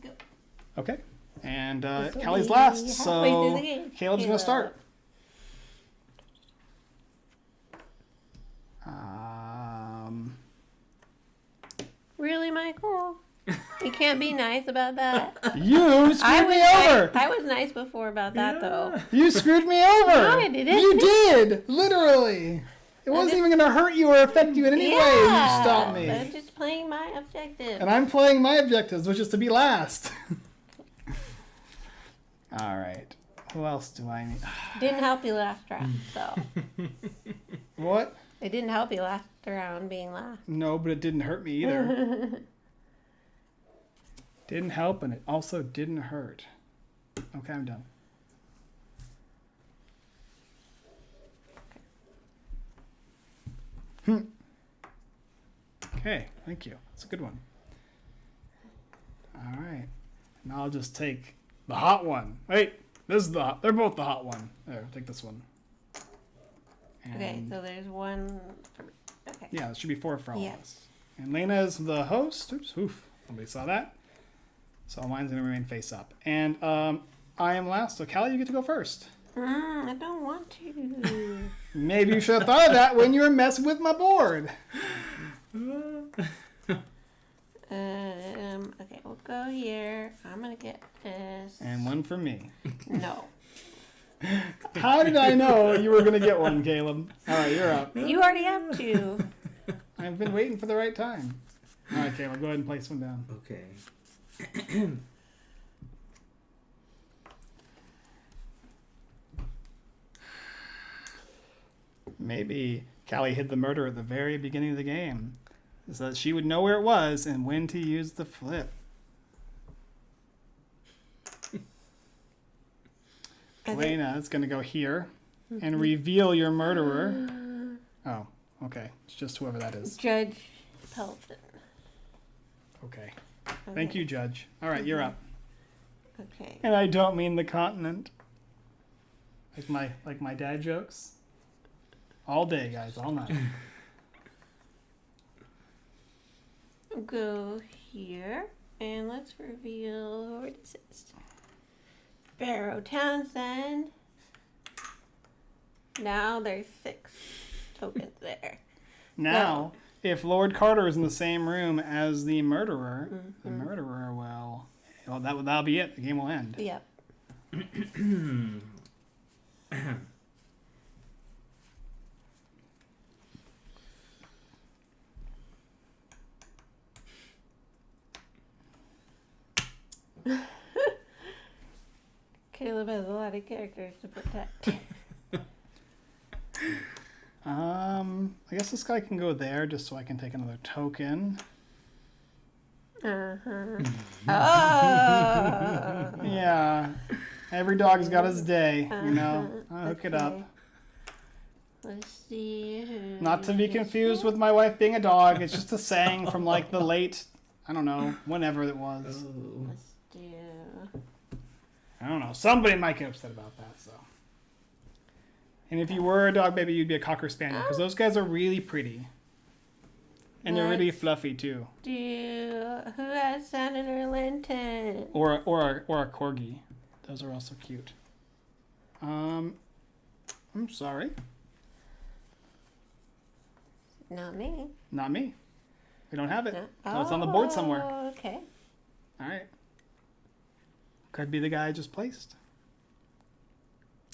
Go. Okay, and This will Callie's be last, halfway through so the game. Caleb's going Caleb. to start. Um, Really, Michael? You can't be nice about that. you screwed me over! I was nice before about that, though. You screwed me over! No, I didn't. You did! Literally! It wasn't even going to hurt you or affect you in any way. You stopped me. I'm just playing my objective. And I'm playing my objectives, which is to be last. All right. Who else do I need? Didn't help you last round, so. What? It didn't help you last round being last. No, but it didn't hurt me either. Didn't help, and it also didn't hurt. Okay, I'm done. Okay, thank you. That's a good one. All right. Now I'll just take the hot one. Wait, this is they're both the hot one. There, take this one. Okay, And- so there's one for me. Okay. yeah, there should be 4 for all Yeah. of us. And Lena is the host. Oops, oof. Nobody saw that. So mine's going to remain face up. And I am last. So Callie, you get to go first. I don't want to. Maybe you should have thought of that when you were messing with my board. Okay, we'll go here. I'm gonna get this. And one for me. No. How did I know you were going to get one, Caleb? All right, you're up. You already have two. I've been waiting for the right time. All right, Caleb, go ahead and place one down. Okay. Maybe Callie hid the murder at the very beginning of the game so that she would know where it was and when to use the flip. Elena is going to go here and reveal your murderer. Oh, okay. It's just whoever that is. Judge Pelton. Okay. Thank you, Judge. All right, you're up. Okay. And I don't mean the continent. Like my dad jokes. All day, guys, all night. Go here, and let's reveal what it says. Barrow Townsend. Now there's 6 tokens there. Now, if Lord Carter is in the same room as the murderer, the murderer will... Well, that'll be it. The game will end. Yep. Caleb has a lot of characters to protect. I guess this guy can go there just so I can take another token. Oh! Yeah. Every dog's got his day, you know. I'll hook it up. Let's see who... Not to be confused with my wife being a dog. It's just a saying from like the late, I don't know, whenever it was. Let's do... I don't know. Somebody might get upset about that, so. And if you were a dog baby, you'd be a Cocker Spaniel, because those guys are really pretty. And they're really fluffy, too. Who has Senator Linton? Or a Corgi. Those are also cute. I'm sorry. Not me. Not me. We don't have it. No. So it's on the board somewhere. Okay. All right. Could be the guy I just placed.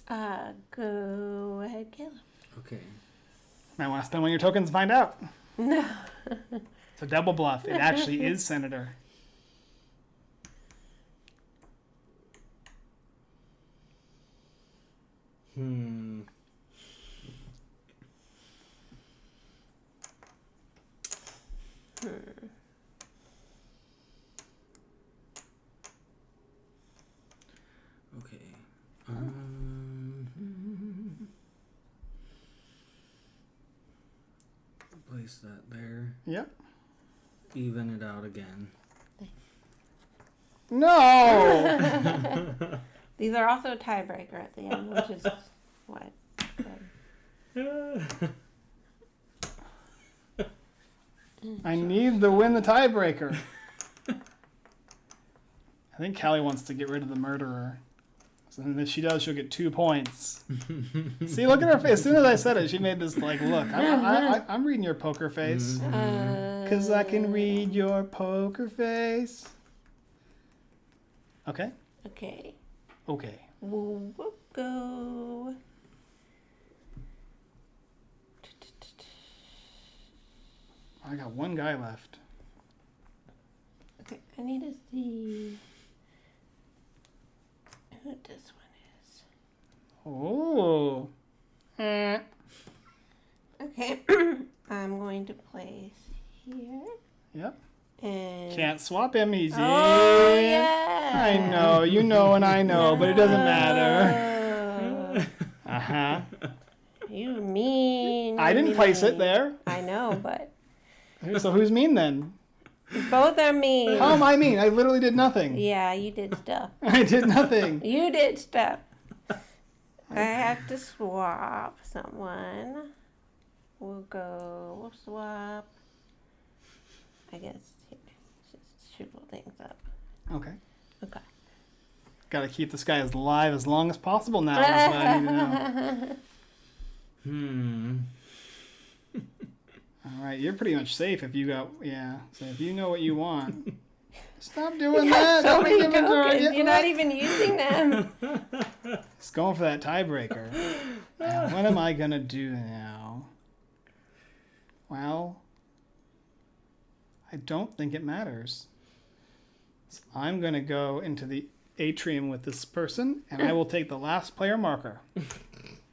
Go ahead, Caleb. Okay. Might want to spend one of your tokens and find out. No. It's a double bluff. It actually is Senator. Okay. Place that there. Yep. Even it out again. No! These are also a tiebreaker at the end, which is what. I need to win the tiebreaker. I think Callie wants to get rid of the murderer. So if she does, she'll get 2 points. See, look at her face. As soon as I said it, she made this like look. I'm reading your poker face. Because I can read your poker face. Okay? Okay. Okay. We'll go. I got one guy left. Okay, I need to see who this one is. Oh. Eh. Okay, I'm going to place here. Yep. And Can't swap him. He's oh, in. yeah. I know. You know and I know, but it doesn't matter. Uh-huh. You mean. I didn't place it there. I know, but. So who's mean then? Both are mean. How am I mean? I literally did nothing. Yeah, you did stuff. I did nothing. You did stuff. I have to swap someone. We'll swap. I guess here, just shuffle things up. Okay. Okay. Got to keep this guy as alive as long as possible now. That's what I need to know. All right, you're pretty much safe if you got, yeah. So if you know what you want. Stop doing that. So Don't many give him tokens. to- You're not even using them. He's going for that tiebreaker. Now, what am I going to do now? Well, I don't think it matters. So I'm going to go into the atrium with this person, and I will take the last player marker.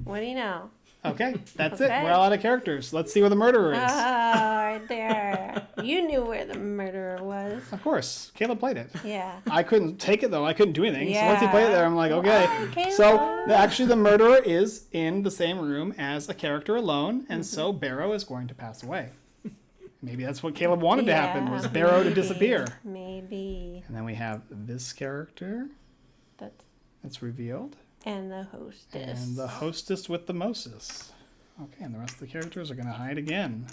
What do you know? Okay, that's Okay. it. We're all out of characters. Let's see where the murderer is. Right there. You knew where the murderer was. Of course, Caleb played it. Yeah. I couldn't take it though. I couldn't do anything. So once he played it there, I'm like, okay. Caleb. So actually, the murderer is in the same room as a character alone, and so Barrow is going to pass away. Maybe that's what Caleb wanted to happen, was Barrow to disappear. Maybe. And then we have this character that's revealed. And the hostess. And the hostess with the Moses. Okay, and the rest of the characters are going to hide again.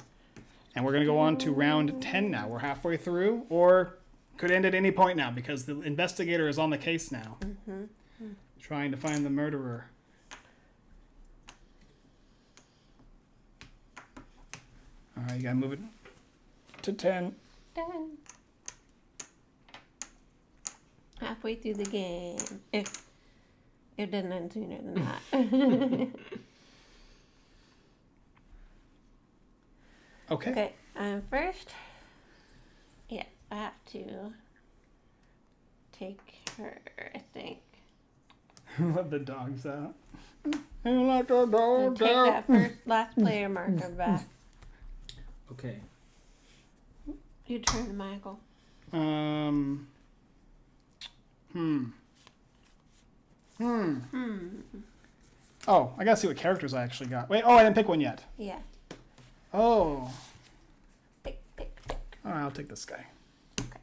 And we're going to go on to round 10 now. We're halfway through, or could end at any point now because the investigator is on the case now. Trying to find the murderer. All right, you got to move it to 10. Done. Halfway through the game. If it doesn't end sooner than that. Okay. Okay, first, yes, I have to take her, I think. Let the dogs out. Let the dogs Take out. that last player marker back. Okay. Your turn, Michael. Oh, I gotta see what characters I actually got. Wait, I didn't pick one yet. Yeah. Oh. Pick. All right, I'll take this guy. Okay.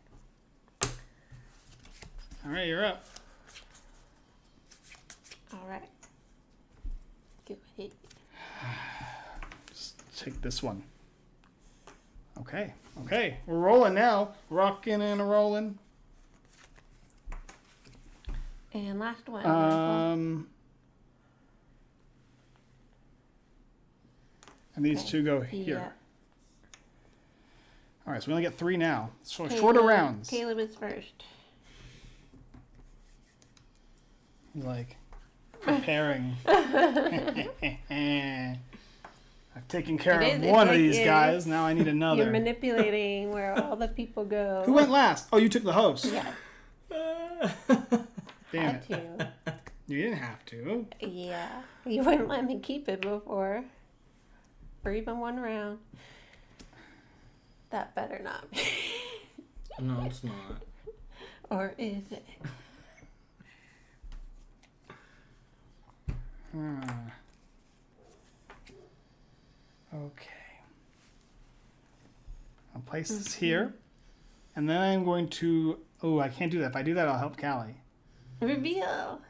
All right, you're up. All right. Go ahead. Just take this one. Okay, we're rolling now. Rocking and rolling. And last one. Michael. And these Okay. two go here. Yeah. All right, so we only get 3 now. So shorter rounds. Caleb is first. He's like preparing. I've taken care It of is, one it's of like these guys. Now I need another. You're manipulating where all the people go. Who went last? Oh, you took the host. Yeah. Damn Had it. to. You didn't have to. Yeah. You wouldn't let me keep it before. For even one round. That better not be. No, it's not. Or is it? Okay. I'll place this here. And then I'm going to... Oh, I can't do that. If I do that, I'll help Callie. Reveal.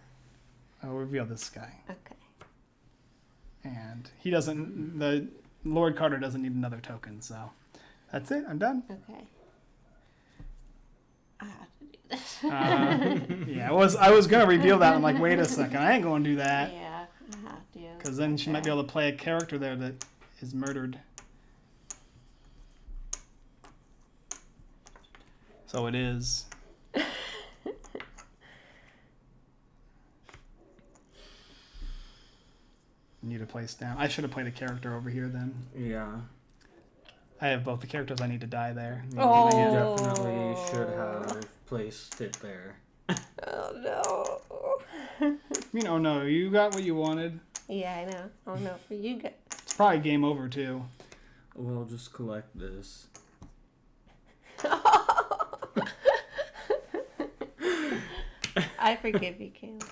I'll reveal this guy. Okay. And he doesn't... The Lord Carter doesn't need another token, so... That's it. I'm done. Okay. I have to do this. Yeah, I was going to reveal that. I'm like, wait a second. I ain't going to do that. Yeah, I have to. Because then she might be able to play a character there that is murdered. So it is. Need a place down. I should have played a character over here then. Yeah. I have both the characters I need to die there. Oh. You definitely should have placed it there. Oh no. You know, no, you got what you wanted. Yeah, I know. Oh no, for you guys. It's probably game over too. Well, just collect this. I forgive you, Caleb.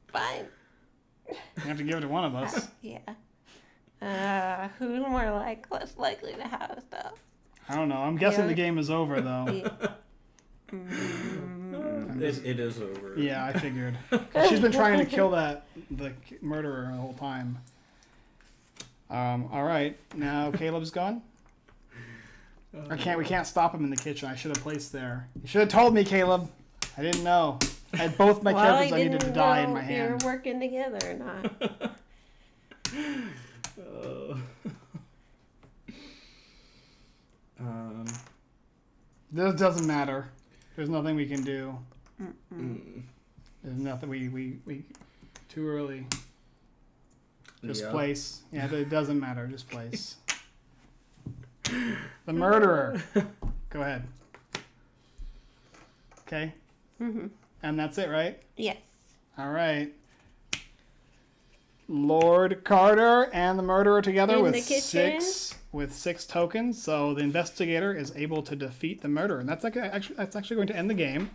Fine. You have to give it to one of us. Yeah. Who's more less likely to have stuff? I don't know. I'm guessing Yeah. the game is over though. Yeah. It is over. Yeah, I figured. She's been trying to kill the murderer the whole time. All right, now Caleb's gone. We can't stop him in the kitchen. I should have placed there. You should have told me, Caleb. I didn't know. I had both my characters I needed to die in my hand. You're working together or not. This doesn't matter. There's nothing we can do. Mm. There's nothing we too early. Just Yeah. place. Yeah, it doesn't matter. Just place. The murderer. Go ahead. Okay. And that's it, right? Yes. All right. Lord Carter and the murderer together In with the kitchen? six tokens. So the investigator is able to defeat the murderer, and that's actually going to end the game.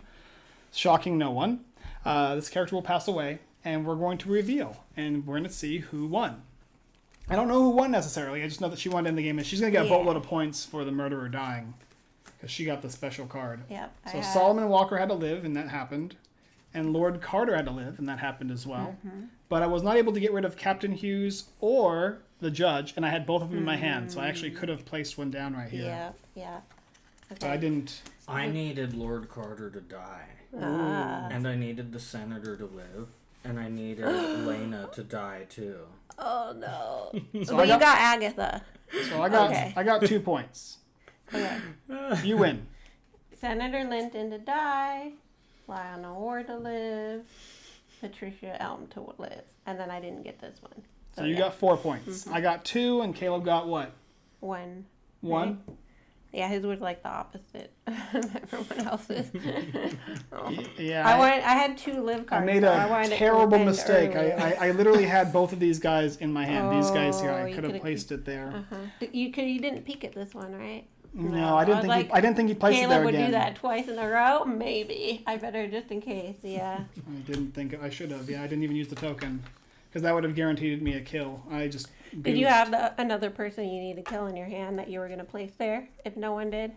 Shocking no one. This character will pass away, and we're going to reveal, and we're going to see who won. I don't know who won necessarily. I just know that she won to end the game, and she's going to get a Yeah. boatload of points for the murderer dying, because she got the special card. Yep. So Solomon Walker had to live, and that happened. and Lord Carter had to live, and that happened as well. But I was not able to get rid of Captain Hughes or the judge, and I had both of them in my hand, so I actually could have placed one down right here. Yeah, yeah. Okay. But I didn't. I needed Lord Carter to die. Ah. And I needed the senator to live. And I needed Lena to die too. Oh no. So But you got Agatha. So I Okay. got 2 points. Okay. You win. Senator Linton to die. Lionel Ward to live. Patricia Elm to live. And then I didn't get this one. So you got 4 points. I got 2, and Caleb got what? 1. 1. Yeah, his was like the opposite of everyone else's. Oh. Yeah. I had 2 live cards. I made so I a wanted it terrible opened mistake. earlier. I literally had both of these guys in my hand. These guys here, Oh, I you could have could've placed it there. You didn't peek at this one, right? No, I didn't think like, I didn't think he placed Caleb it there would again. do that twice in a row. Maybe I better just in case. Yeah. I didn't think I should have. Yeah, I didn't even use the token because that would have guaranteed me a kill. I just. Did you goofed. have another person you need to kill in your hand that you were gonna place there if no one did?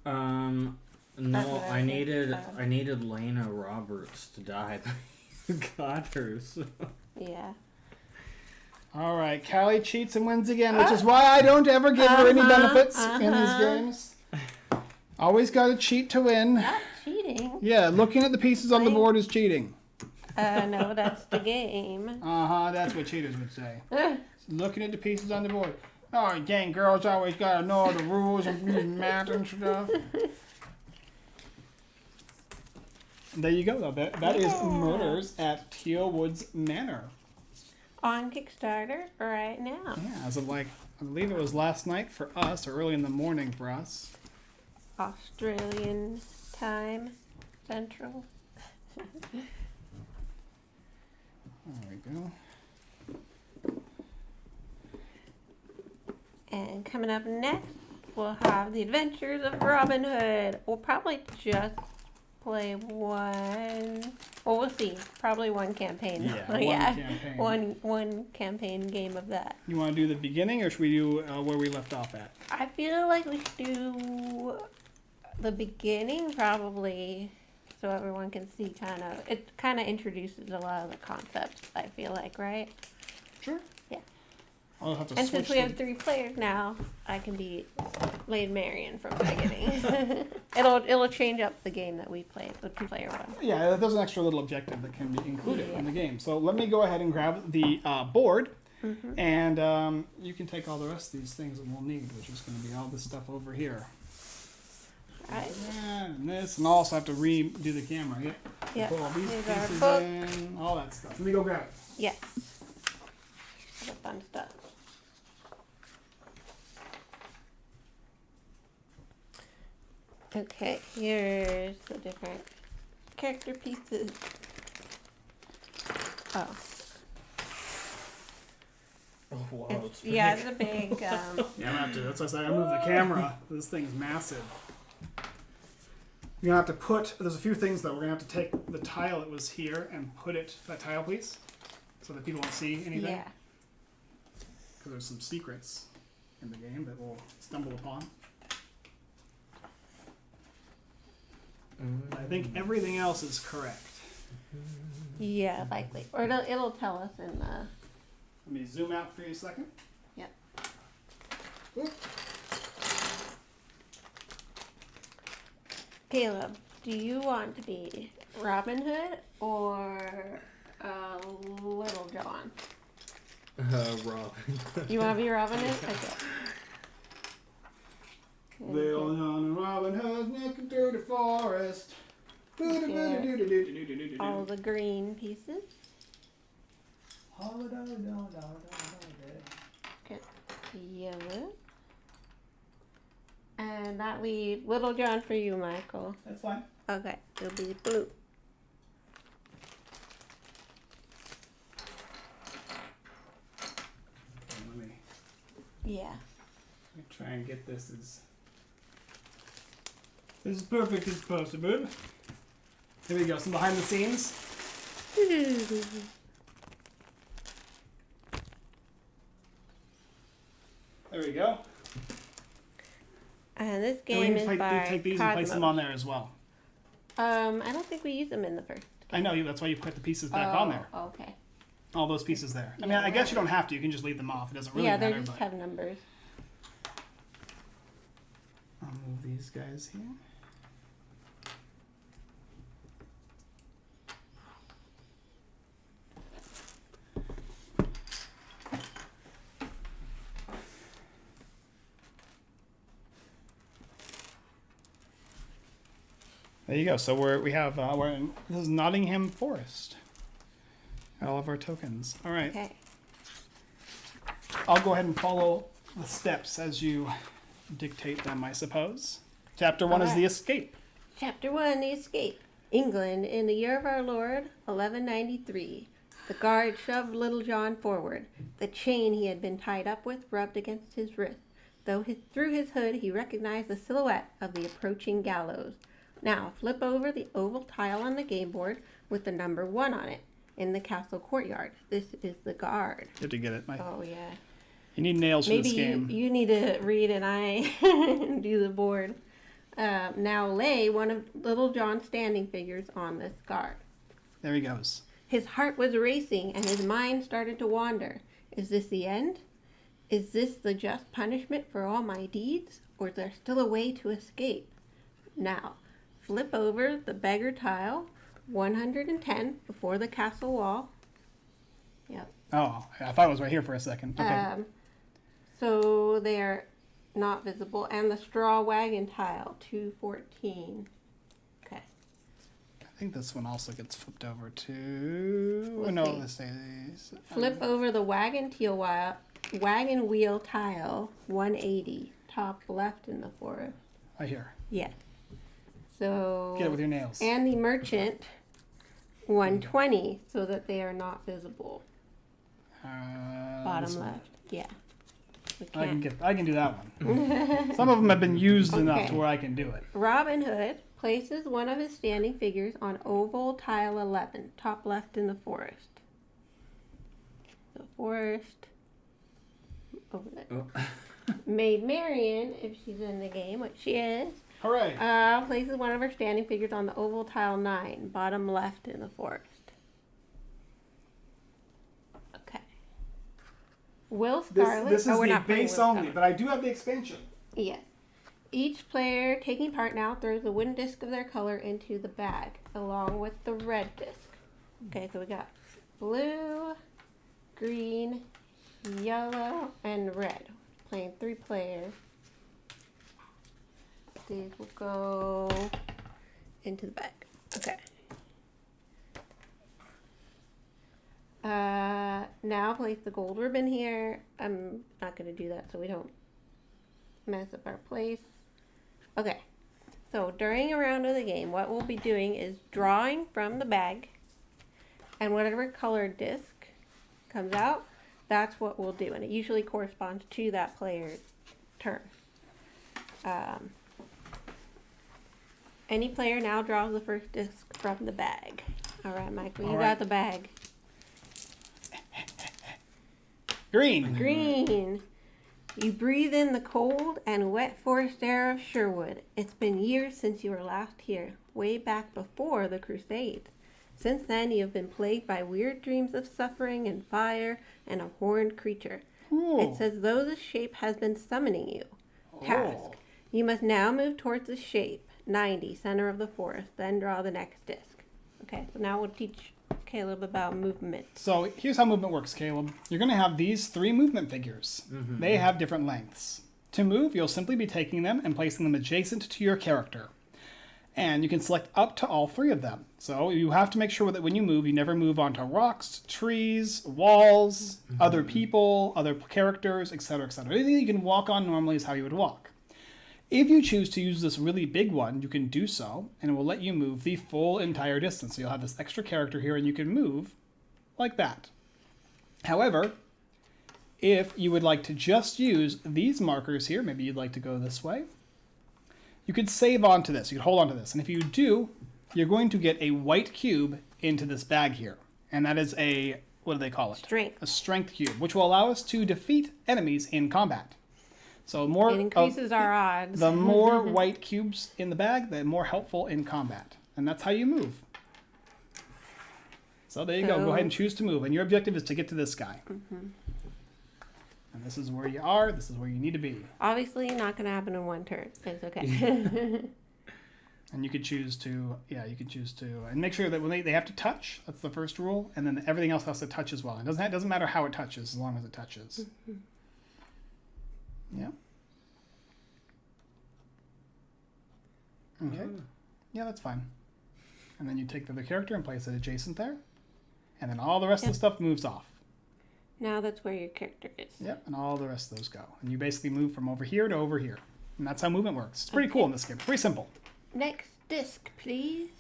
No, what I I think. needed Lena Roberts to die. Got her. So. Yeah. All right, Callie cheats and wins again, which is why I don't ever give her any benefits in these games. Always got to cheat to win. Not cheating. Yeah, looking at the pieces on the board is cheating. No, that's the game. That's what cheaters would say. Looking at the pieces on the board. Oh, dang, girls always gotta know all the rules and using math and stuff. There you go, though. That is Murders at TealWoods Manor. On Kickstarter right now. Yeah, as of I believe it was last night for us, or early in the morning for us. Australian time, Central. There we go. And coming up next, we'll have The Adventures of Robin Hood. We'll probably just play one. Well, we'll see. Probably one campaign. Yeah, campaign. One campaign game of that. You want to do the beginning, or should we do where we left off at? I feel like we should do the beginning probably, so everyone can see kind of. It kind of introduces a lot of the concepts. I feel like, right? Sure. Yeah. I'll have to And switch since we have 3 players now, I can be Lane Marion from the beginning. it'll change up the game that we played, the 2-player one. Yeah, there's an extra little objective that can be included in the game. So let me go ahead and grab the board, and you can take all the rest of these things that we'll need, which is going to be all this stuff over here. Right. And this, and I'll also have to redo the camera. Yep. Yeah. Put all these Here's our pieces book. in, all that stuff. Let me go grab it. Yes. All the fun stuff. Okay, here's the different character pieces. Oh, Oh wow, it's, big. yeah, it's a big. Yeah, I'm gonna have to. That's why I said I moved the camera. This thing's massive. You're gonna have to put. There's a few things though. We're gonna have to take the tile that was here and put it. That tile, please, so that people won't see anything. Yeah. Because there's some secrets in the game that we'll stumble upon. I think everything else is correct. Yeah, likely. Or it'll tell us in the. Let me zoom out for you a second. Yep. Oop. Caleb, do you want to be Robin Hood or Little John? Robin. You want to be Robin Hood? Okay. Little John and Robin Hood's nicking through the forest. All the green pieces. Okay. Yellow. And that leaves Little John for you, Michael. That's fine. Okay, it'll be blue. Let me Yeah. try and get this as perfect as possible. Here we go, some behind the scenes. There we go. And this And we game can is take by these and place them Cosmos. on there as well. I don't think we used them in the first. I know, that's why you put the pieces back on there. Okay. All those pieces there. I mean, Yeah, I guess you don't have to. You can just leave them off. It doesn't really Yeah, matter. they just But have numbers. I'll move these guys here. There you go. So we're in, this is Nottingham Forest. All of our tokens. All right. Okay. I'll go ahead and follow the steps as you dictate them, I suppose. Chapter 1 is Alright. the escape. Chapter 1, The Escape. England, in the year of our Lord, 1193. The guard shoved Little John forward. The chain he had been tied up with rubbed against his wrist. Through his hood, he recognized the silhouette of the approaching gallows. Now, flip over the oval tile on the game board with the number 1 on it in the castle courtyard. This is the guard. You have to get it. Oh, yeah. You need nails for Maybe this game. you need to read and I do the board. Now lay one of Little John's standing figures on this guard. There he goes. His heart was racing and his mind started to wander. Is this the end? Is this the just punishment for all my deeds? Or is there still a way to escape? Now, flip over the beggar tile, 110, before the castle wall. Yep. Oh, I thought it was right here for a second. Okay. So they're not visible. And the straw wagon tile, 214. Okay. I think this one also gets flipped over to... Let's no, see. this stays... Flip over the wagon wheel tile, 180, top left in the forest. Right here. Yeah. So. Get it with your nails. And the merchant, 120, so that they are not visible. Bottom this one. left. Yeah. We I can do that one. Some of them have been used enough Okay. to where I can do it. Robin Hood places one of his standing figures on oval tile 11, top left in the forest. The forest. Over there. Oh. Maid Marian, if she's in the game, which she is, Hooray! places one of her standing figures on the oval tile 9, bottom left in the forest. Okay. Will Scarlet... This is we're the not playing base Will only, Scarlet. but I do have the expansion. Yes. Each player taking part now throws a wooden disc of their color into the bag, along with the red disc. Okay, so we got blue, green, yellow, and red. Playing 3 players. These will go into the bag. Okay. Now place the gold ribbon here. I'm not going to do that so we don't mess up our place. Okay. So during a round of the game, what we'll be doing is drawing from the bag, and whatever colored disc comes out, that's what we'll do, and it usually corresponds to that player's turn. Any player now draws the first disc from the bag. All right, Michael, you got the bag. Green. Green. You breathe in the cold and wet forest air of Sherwood. It's been years since you were last here, way back before the Crusades. Since then, you have been plagued by weird dreams of suffering and fire and a horned creature. Ooh. It's as though the shape has been summoning you. Task. Oh. You must now move towards the shape, 90, center of the forest, then draw the next disc. Okay, so now we'll teach Caleb about movement. So here's how movement works, Caleb. You're going to have these 3 movement figures. Mm-hmm. They have different lengths. To move, you'll simply be taking them and placing them adjacent to your character. And you can select up to all 3 of them. So you have to make sure that when you move, you never move onto rocks, trees, walls, other people, other characters, etc., etc. Anything you can walk on normally is how you would walk. If you choose to use this really big one, you can do so, and it will let you move the full entire distance. So you'll have this extra character here, and you can move like that. However, if you would like to just use these markers here, maybe you'd like to go this way, you could save onto this. You could hold onto this. And if you do, you're going to get a white cube into this bag here. And that is a, what do they call it? Strength. A strength cube, which will allow us to defeat enemies in combat. So more It increases our odds. the more white cubes in the bag, the more helpful in combat. And that's how you move. So there you go. Go ahead and choose to move. And your objective is to get to this guy. Mm-hmm. And this is where you are. This is where you need to be. Obviously not going to happen in one turn. It's okay. And you could choose to, and make sure that when they have to touch, that's the first rule, and then everything else has to touch as well. It doesn't matter how it touches, as long as it touches. Mm-hmm. Yeah. Okay. Yeah, that's fine. And then you take the other character and place it adjacent there, and then all the rest of the stuff moves off. Now that's where your character is. Yep, and all the rest of those go. And you basically move from over here to over here. And that's how movement works. It's pretty cool in this game. Pretty simple. Next disc, please.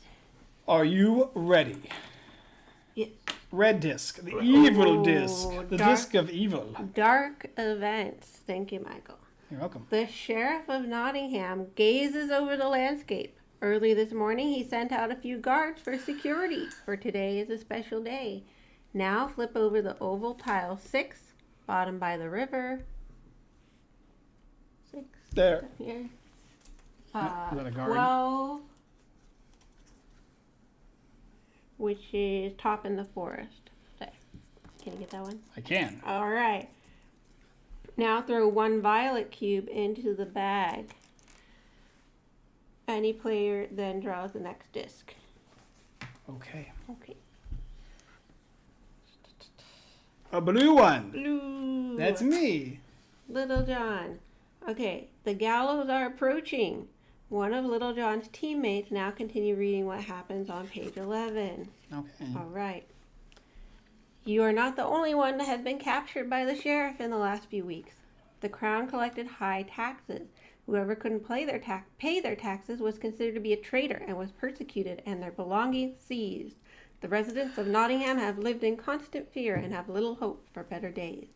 Are you ready? Yes. Red disc. The evil disc. The disc of evil. Dark events. Thank you, Michael. You're welcome. The Sheriff of Nottingham gazes over the landscape. Early this morning, he sent out a few guards for security, for today is a special day. Now flip over the oval tile 6, bottom by the river. 6. There. Here. Is that a guard? 12, which is top in the forest. There. Can you get that one? I can. All right. Now throw 1 violet cube into the bag. Any player then draws the next disc. Okay. Okay. A blue one. Blue. That's me. Little John. Okay, the gallows are approaching. One of Little John's teammates now continue reading what happens on page 11. Okay. All right. You are not the only one that has been captured by the sheriff in the last few weeks. The crown collected high taxes. Whoever couldn't pay their taxes was considered to be a traitor and was persecuted and their belongings seized. The residents of Nottingham have lived in constant fear and have little hope for better days.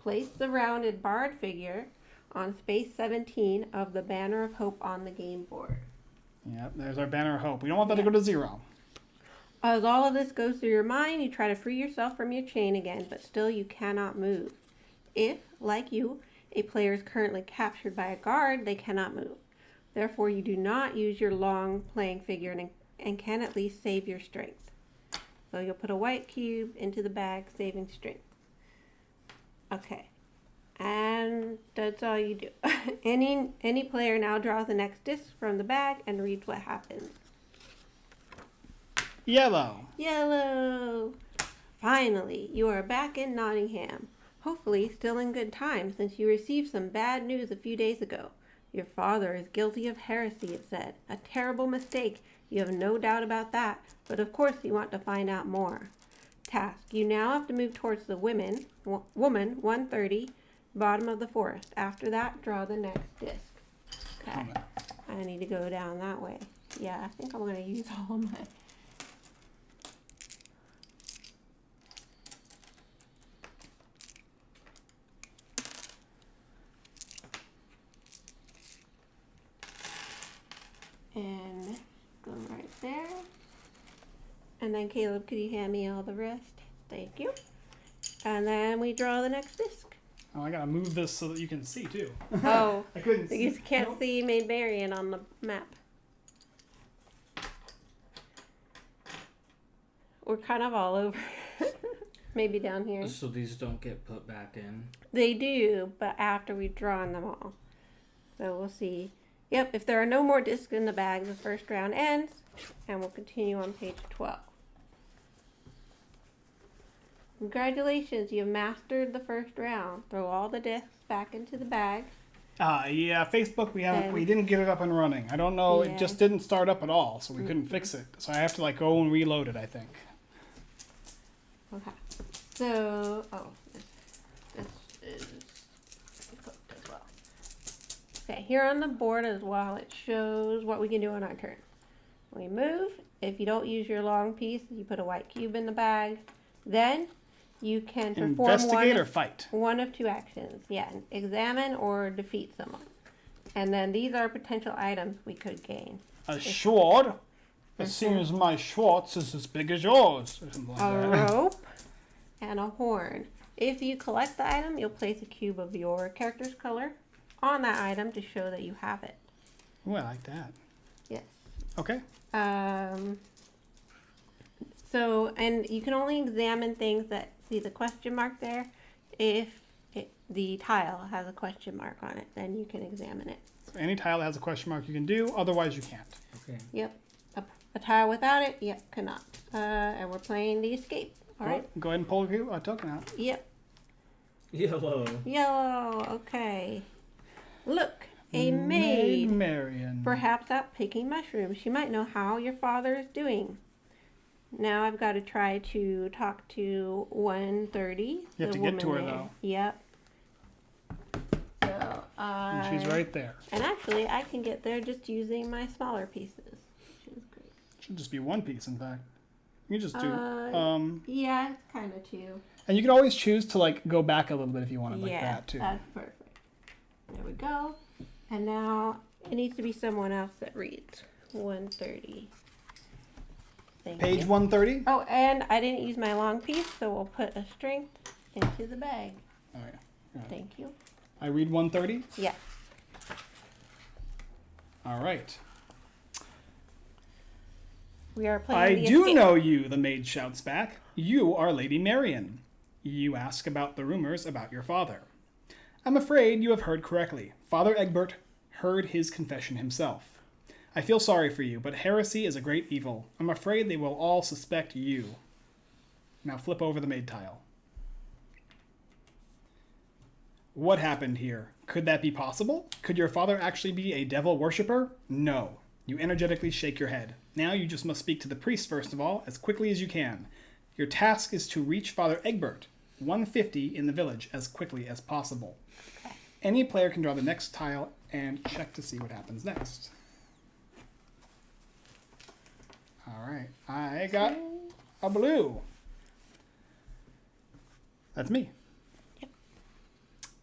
Place the rounded barred figure on space 17 of the Banner of Hope on the game board. Yep, there's our Banner of Hope. We don't want that to go to 0. As all of this goes through your mind, you try to free yourself from your chain again, but still you cannot move. If, like you, a player is currently captured by a guard, they cannot move. Therefore, you do not use your long playing figure and can at least save your strength. So you'll put a white cube into the bag, saving strength. Okay. And that's all you do. Any player now draws the next disc from the bag and reads what happens. Yellow. Yellow. Finally, you are back in Nottingham. Hopefully still in good time since you received some bad news a few days ago. Your father is guilty of heresy, it said. A terrible mistake. You have no doubt about that. But of course you want to find out more. Task. You now have to move towards the woman 130, bottom of the forest. After that, draw the next disc. Okay. I need to go down that way. Yeah, I think I'm going to use all of my... And go right there. And then Caleb, could you hand me all the rest? Thank you. And then we draw the next disc. Oh, I gotta move this so that you can see too. Oh, I couldn't see. you can't see Maid Marian on the map. We're kind of all over. Maybe down here. So these don't get put back in? They do, but after we've drawn them all. So we'll see. Yep, if there are no more discs in the bag, the first round ends, and we'll continue on page 12. Congratulations, you have mastered the first round. Throw all the discs back into the bag. Yeah, Facebook, we didn't get it up and running. I don't know, it just didn't start up at all, so we couldn't fix it. So I have to go and reload it, I think. Okay. So, this is cooked as well. Okay, here on the board as well, it shows what we can do on our turn. We move. If you don't use your long piece, you put a white cube in the bag. Then you can perform Investigate fight. One of two actions. Yeah, examine or defeat someone. And then these are potential items we could gain. A sword? It seems my Schwartz is as big as yours. Or something like that. Rope and a horn. If you collect the item, you'll place a cube of your character's color on that item to show that you have it. Oh, I like that. Yes. Okay. So, and you can only examine things that see the question mark there. If the tile has a question mark on it, then you can examine it. So any tile that has a question mark you can do, otherwise you can't. Okay. Yep. A tile without it, yep, cannot. And we're playing the escape. All right. Go ahead and pull a token out. Yep. Yellow. Yellow. Okay. Look, a maid. Marion. Perhaps out picking mushrooms. She might know how your father is doing. Now I've got to try to talk to 130. You have to get to her, though. Yep. So And she's right there. And actually, I can get there just using my smaller pieces, which is great. Should just be one piece, in fact. You can just do. Yeah, it's kind of two. And you can always choose to like go back a little bit if you wanted, like that too. That's perfect. There we go. And now it needs to be someone else that reads 130. Thank Page you. 130. Oh, and I didn't use my long piece, so we'll put a strength into the bag. Oh yeah. Thank you. I read 130. Yeah. All right. We are playing. I the do escape. know you, the maid shouts back. You are Lady Marion. You ask about the rumors about your father. I'm afraid you have heard correctly. Father Egbert heard his confession himself. I feel sorry for you, but heresy is a great evil. I'm afraid they will all suspect you. Now flip over the maid tile. What happened here? Could that be possible? Could your father actually be a devil worshipper? No. You energetically shake your head. Now you just must speak to the priest first of all, as quickly as you can. Your task is to reach Father Egbert, 150 in the village, as quickly as possible. Okay. Any player can draw the next tile and check to see what happens next. Alright, I got a blue. That's me. Yep.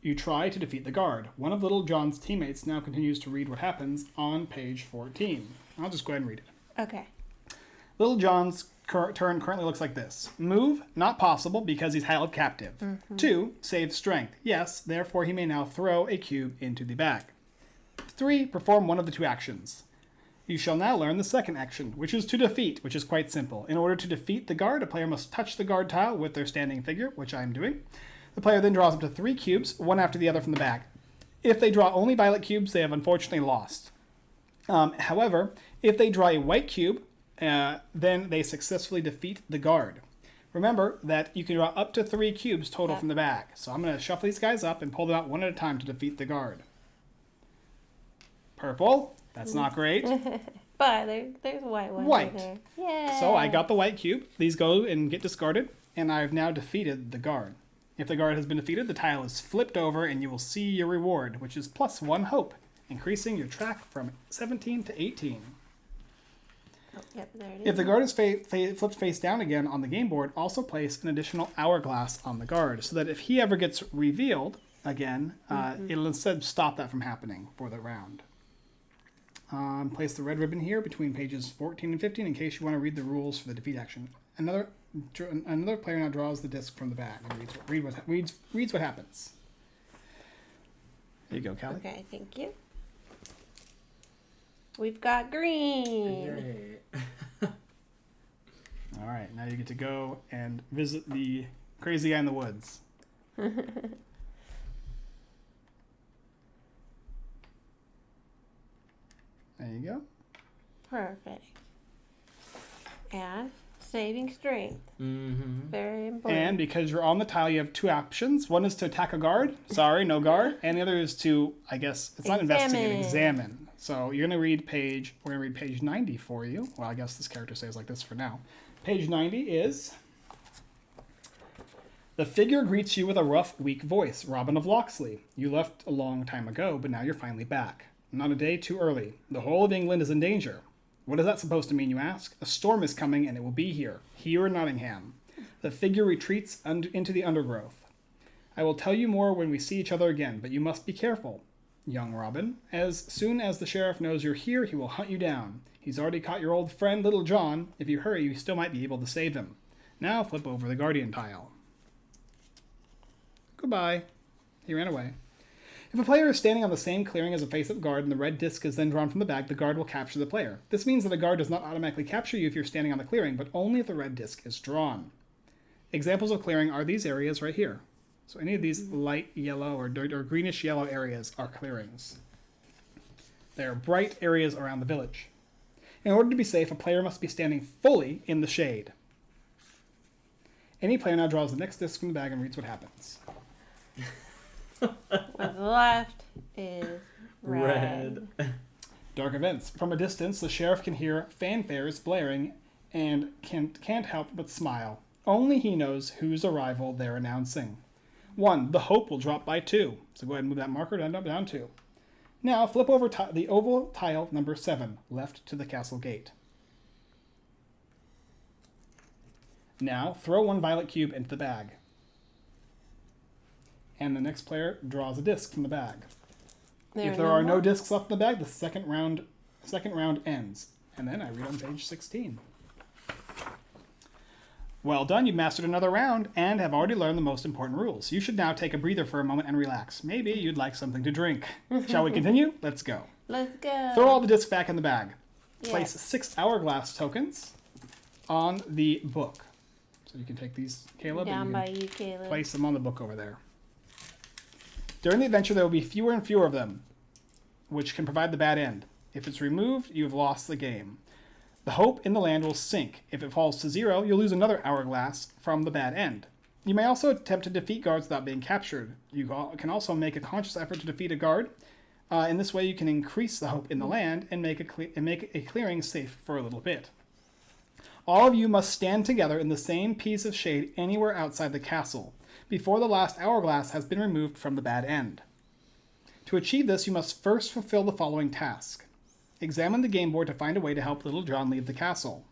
You try to defeat the guard. One of Little John's teammates now continues to read what happens on page 14. I'll just go ahead and read it. Okay. Little John's turn currently looks like this. Move, not possible because he's held captive. 2, save strength. Yes, therefore he may now throw a cube into the bag. 3, perform one of the two actions. You shall now learn the second action, which is to defeat, which is quite simple. In order to defeat the guard, a player must touch the guard tile with their standing figure, which I am doing. The player then draws up to 3 cubes, one after the other from the bag. If they draw only violet cubes, they have unfortunately lost. However, if they draw a white cube, then they successfully defeat the guard. Remember that you can draw up to 3 cubes total from the bag. So I'm going to shuffle these guys up and pull them out one at a time to defeat the guard. Purple. That's not great. But there's a white one. White. There. Yeah. So I got the white cube. These go and get discarded, and I've now defeated the guard. If the guard has been defeated, the tile is flipped over, and you will see your reward, which is +1 hope, increasing your track from 17 to 18. Oh, yep, there it is. If the guard is flipped face down again on the game board, also place an additional hourglass on the guard, so that if he ever gets revealed again, it'll instead stop that from happening for the round. Place the red ribbon here between pages 14 and 15 in case you want to read the rules for the defeat action. Another player now draws the disc from the bag and reads what happens. There you go, Callie. Okay, thank you. We've got green. Yay. All right, now you get to go and visit the crazy guy in the woods. There you go. Perfect. And saving strength. Mm-hmm. Very important. And because you're on the tile, you have 2 options. One is to attack a guard. Sorry, no guard. And the other is to, I guess, it's not investigate, examine. So you're going to read we're going to read page 90 for you. Well, I guess this character stays like this for now. Page 90 is, the figure greets you with a rough, weak voice. Robin of Locksley. You left a long time ago, but now you're finally back. Not a day too early. The whole of England is in danger. What is that supposed to mean, you ask? A storm is coming, and it will be here in Nottingham. The figure retreats into the undergrowth. I will tell you more when we see each other again, but you must be careful, young Robin. As soon as the sheriff knows you're here, he will hunt you down. He's already caught your old friend, Little John. If you hurry, you still might be able to save him. Now flip over the Guardian tile. Goodbye. He ran away. If a player is standing on the same clearing as a face-up guard and the red disc is then drawn from the bag, the guard will capture the player. This means that a guard does not automatically capture you if you're standing on the clearing, but only if the red disc is drawn. Examples of clearing are these areas right here. So any of these light yellow or greenish yellow areas are clearings. They are bright areas around the village. In order to be safe, a player must be standing fully in the shade. Any player now draws the next disc from the bag and reads what happens. What's left is red. Dark events. From a distance, the sheriff can hear fanfares blaring and can't help but smile. Only he knows whose arrival they're announcing. 1. The hope will drop by 2. So go ahead and move that marker down 2. Now flip over the oval tile number 7, left to the castle gate. Now throw 1 violet cube into the bag. And the next player draws a disc from the bag. If there are no discs left in the bag, the second round ends. And then I read on page 16. Well done, you've mastered another round and have already learned the most important rules. You should now take a breather for a moment and relax. Maybe you'd like something to drink. Shall we continue? Let's go. Let's go. Throw all the discs back in the bag. Yeah. Place 6 hourglass tokens on the book. So you can take these, Caleb, Down by you, Caleb. Place them on the book over there. During the adventure, there will be fewer and fewer of them, which can provide the bad end. If it's removed, you've lost the game. The hope in the land will sink. If it falls to 0, you'll lose another hourglass from the bad end. You may also attempt to defeat guards without being captured. You can also make a conscious effort to defeat a guard. In this way, you can increase the hope in the land and make a clearing safe for a little bit. All of you must stand together in the same piece of shade anywhere outside the castle, before the last hourglass has been removed from the bad end. To achieve this, you must first fulfill the following task. Examine the game board to find a way to help Little John leave the castle.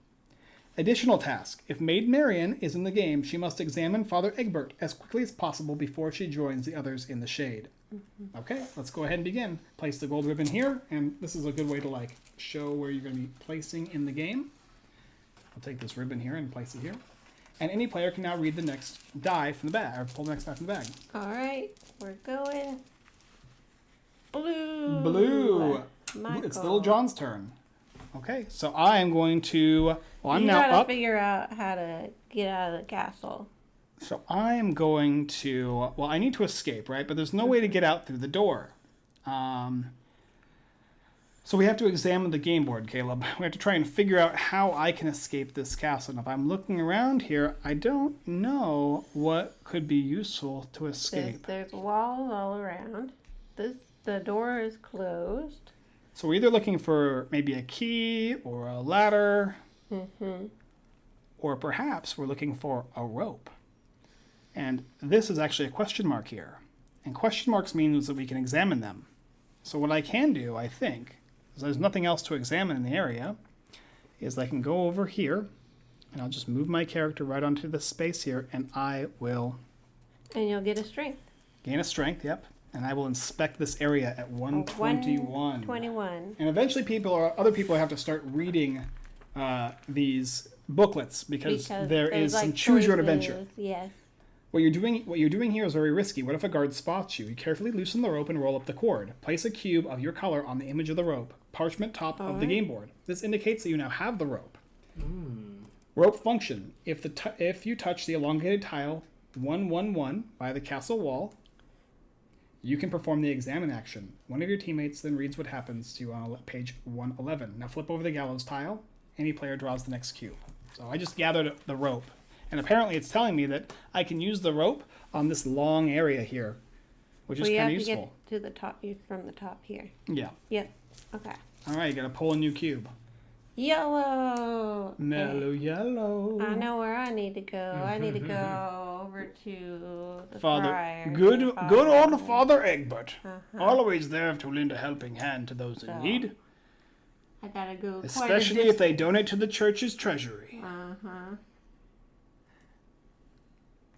Additional task. If Maid Marian is in the game, she must examine Father Egbert as quickly as possible before she joins the others in the shade. Mm-hmm. Okay, let's go ahead and begin. Place the gold ribbon here, and this is a good way to show where you're going to be placing in the game. I'll take this ribbon here and place it here. And any player can now read the next die from the bag, or pull the next die from the bag. All right, we're going blue. Blue. Michael. It's Little John's turn. Okay, so I am going to. Well, I'm you now gotta up. figure out how to get out of the castle. So I am going to. Well, I need to escape, right? But there's no way to get out through the door. So we have to examine the game board, Caleb. We have to try and figure out how I can escape this castle. And if I'm looking around here, I don't know what could be useful to escape. There's walls all around. The door is closed. So we're either looking for maybe a key or a ladder, or perhaps we're looking for a rope. And this is actually a question mark here. And question marks means that we can examine them. So what I can do, I think, is there's nothing else to examine in the area, is I can go over here, and I'll just move my character right onto this space here, and I will... And you'll get a strength. Gain a strength, yep. And I will inspect this area at 121. 121. And eventually other people have to start reading these booklets because there is some choose your own adventure. Yes. What you're doing here is very risky. What if a guard spots you? You carefully loosen the rope and roll up the cord. Place a cube of your color on the image of the rope. Parchment top of the game board. This indicates that you now have the rope. Rope function. If you touch the elongated tile 111 by the castle wall, you can perform the examine action. One of your teammates then reads what happens to you on page 111. Now flip over the gallows tile. Any player draws the next cube. So I just gathered the rope. And apparently it's telling me that I can use the rope on this long area here, which is kind of useful. You have to get to the top, from the top here. Yeah. Yep. Okay. All right, you got to pull a new cube. Yellow. Mellow yellow. I know where I need to go. I need to go over to the Father, friar. good old Father Egbert. Always there to lend a helping hand to those in need. I gotta go. Especially if they donate to the church's treasury.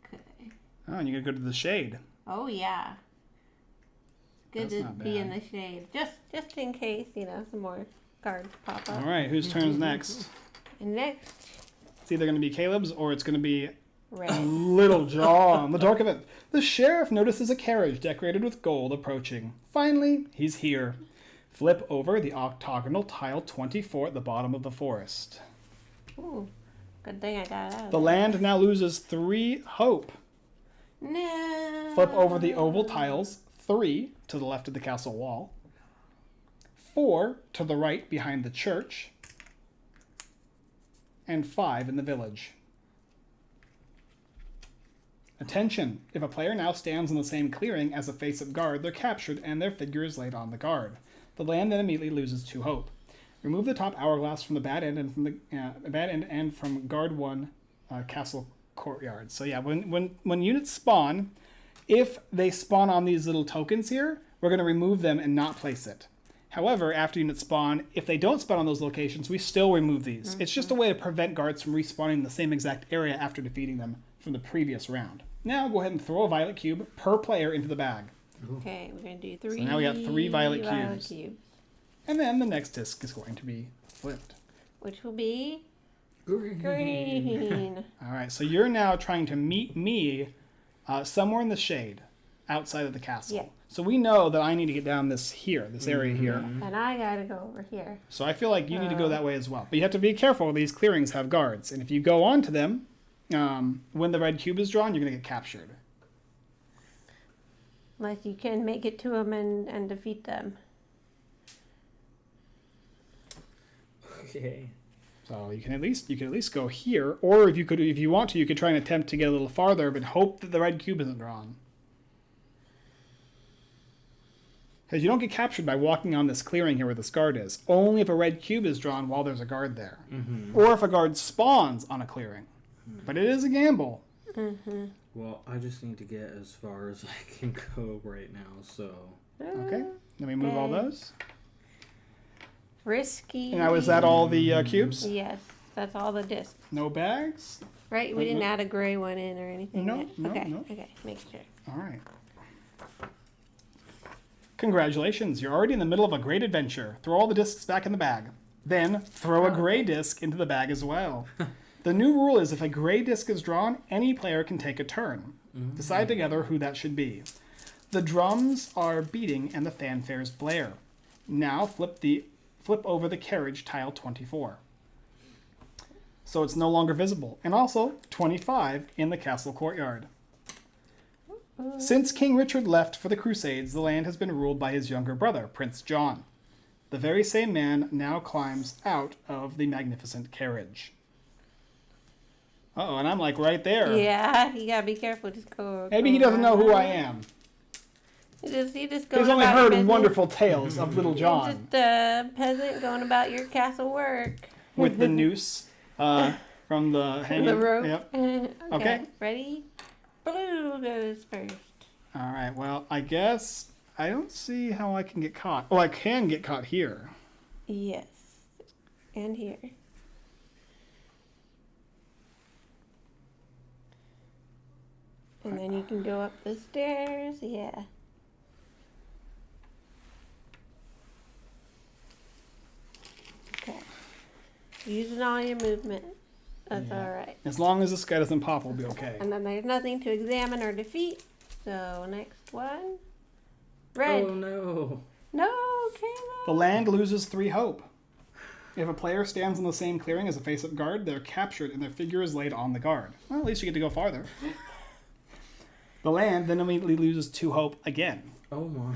Okay. Oh, and you gotta go to the shade. Oh yeah. Good That's to not be in bad. the shade, just in case some more cards pop up. All right, whose turn's next? And next, It's either gonna be Caleb's or it's gonna be Red. Little John. The dark of it. The sheriff notices a carriage decorated with gold approaching. Finally, he's here. Flip over the octagonal tile 24 at the bottom of the forest. Ooh, good thing I got out of The there. land now loses 3 hope. No. Flip over the oval tiles 3 to the left of the castle wall. 4 to the right behind the church. And 5 in the village. Attention! If a player now stands in the same clearing as a face-up guard, they're captured and their figure is laid on the guard. The land then immediately loses 2 hope. Remove the top hourglass from the bad end and from the from guard 1 castle courtyard. So yeah, when units spawn, if they spawn on these little tokens here, we're going to remove them and not place it. However, after units spawn, if they don't spawn on those locations, we still remove these. It's just a way to prevent guards from respawning in the same exact area after defeating them from the previous round. Now go ahead and throw a violet cube per player into the bag. Okay, we're going to do 3. So now we got 3 violet cubes. And then the next disc is going to be flipped. Which will be Green. green. All right, so you're now trying to meet me somewhere in the shade outside of the castle. Yeah. So we know that I need to get down this area here. And I got to go over here. So I feel like you need to go that way as well. But you have to be careful. These clearings have guards. And if you go on to them, when the red cube is drawn, you're going to get captured. Unless you can make it to them and defeat them. Okay. So you can at least go here, or if you want to, you could try and attempt to get a little farther, but hope that the red cube isn't drawn. Because you don't get captured by walking on this clearing here where this guard is. Only if a red cube is drawn while there's a guard there, or if a guard spawns on a clearing. But it is a gamble. Well, I just need to get as far as I can go right now, so... Okay, then we move all those. Risky. Now is that all the cubes? Yes, that's all the discs. No bags? Right? We didn't add a gray one in or anything. No, yet? no, okay, no. Okay, make sure. All right. Congratulations, you're already in the middle of a great adventure. Throw all the discs back in the bag. Then throw a gray disc into the bag as well. The new rule is if a gray disc is drawn, any player can take a turn. Decide together who that should be. The drums are beating and the fanfares blare. Now flip over the carriage tile 24. So it's no longer visible. And also 25 in the castle courtyard. Since King Richard left for the Crusades, the land has been ruled by his younger brother, Prince John. The very same man now climbs out of the magnificent carriage. Uh-oh, and I'm like right there. Yeah, you gotta be careful. Just go. Maybe he doesn't know who I am. He just goes He's only about your heard business. wonderful tales of Little You're John. just a peasant going about your castle work. With the noose from the hanging. The rope. Yep. Okay. Ready? Blue goes first. All right, well, I guess I don't see how I can get caught. Oh, I can get caught here. Yes. And here. And then you can go up the stairs. Yeah. Okay. Using all your movement. That's Yeah. alright. As long as this guy doesn't pop, we'll be okay. And then there's nothing to examine or defeat. So next one. Red. Oh no. No, Caleb. The land loses 3 hope. If a player stands in the same clearing as a face-up guard, they're captured and their figure is laid on the guard. Well, at least you get to go farther. The land then immediately loses 2 hope again. Oh my.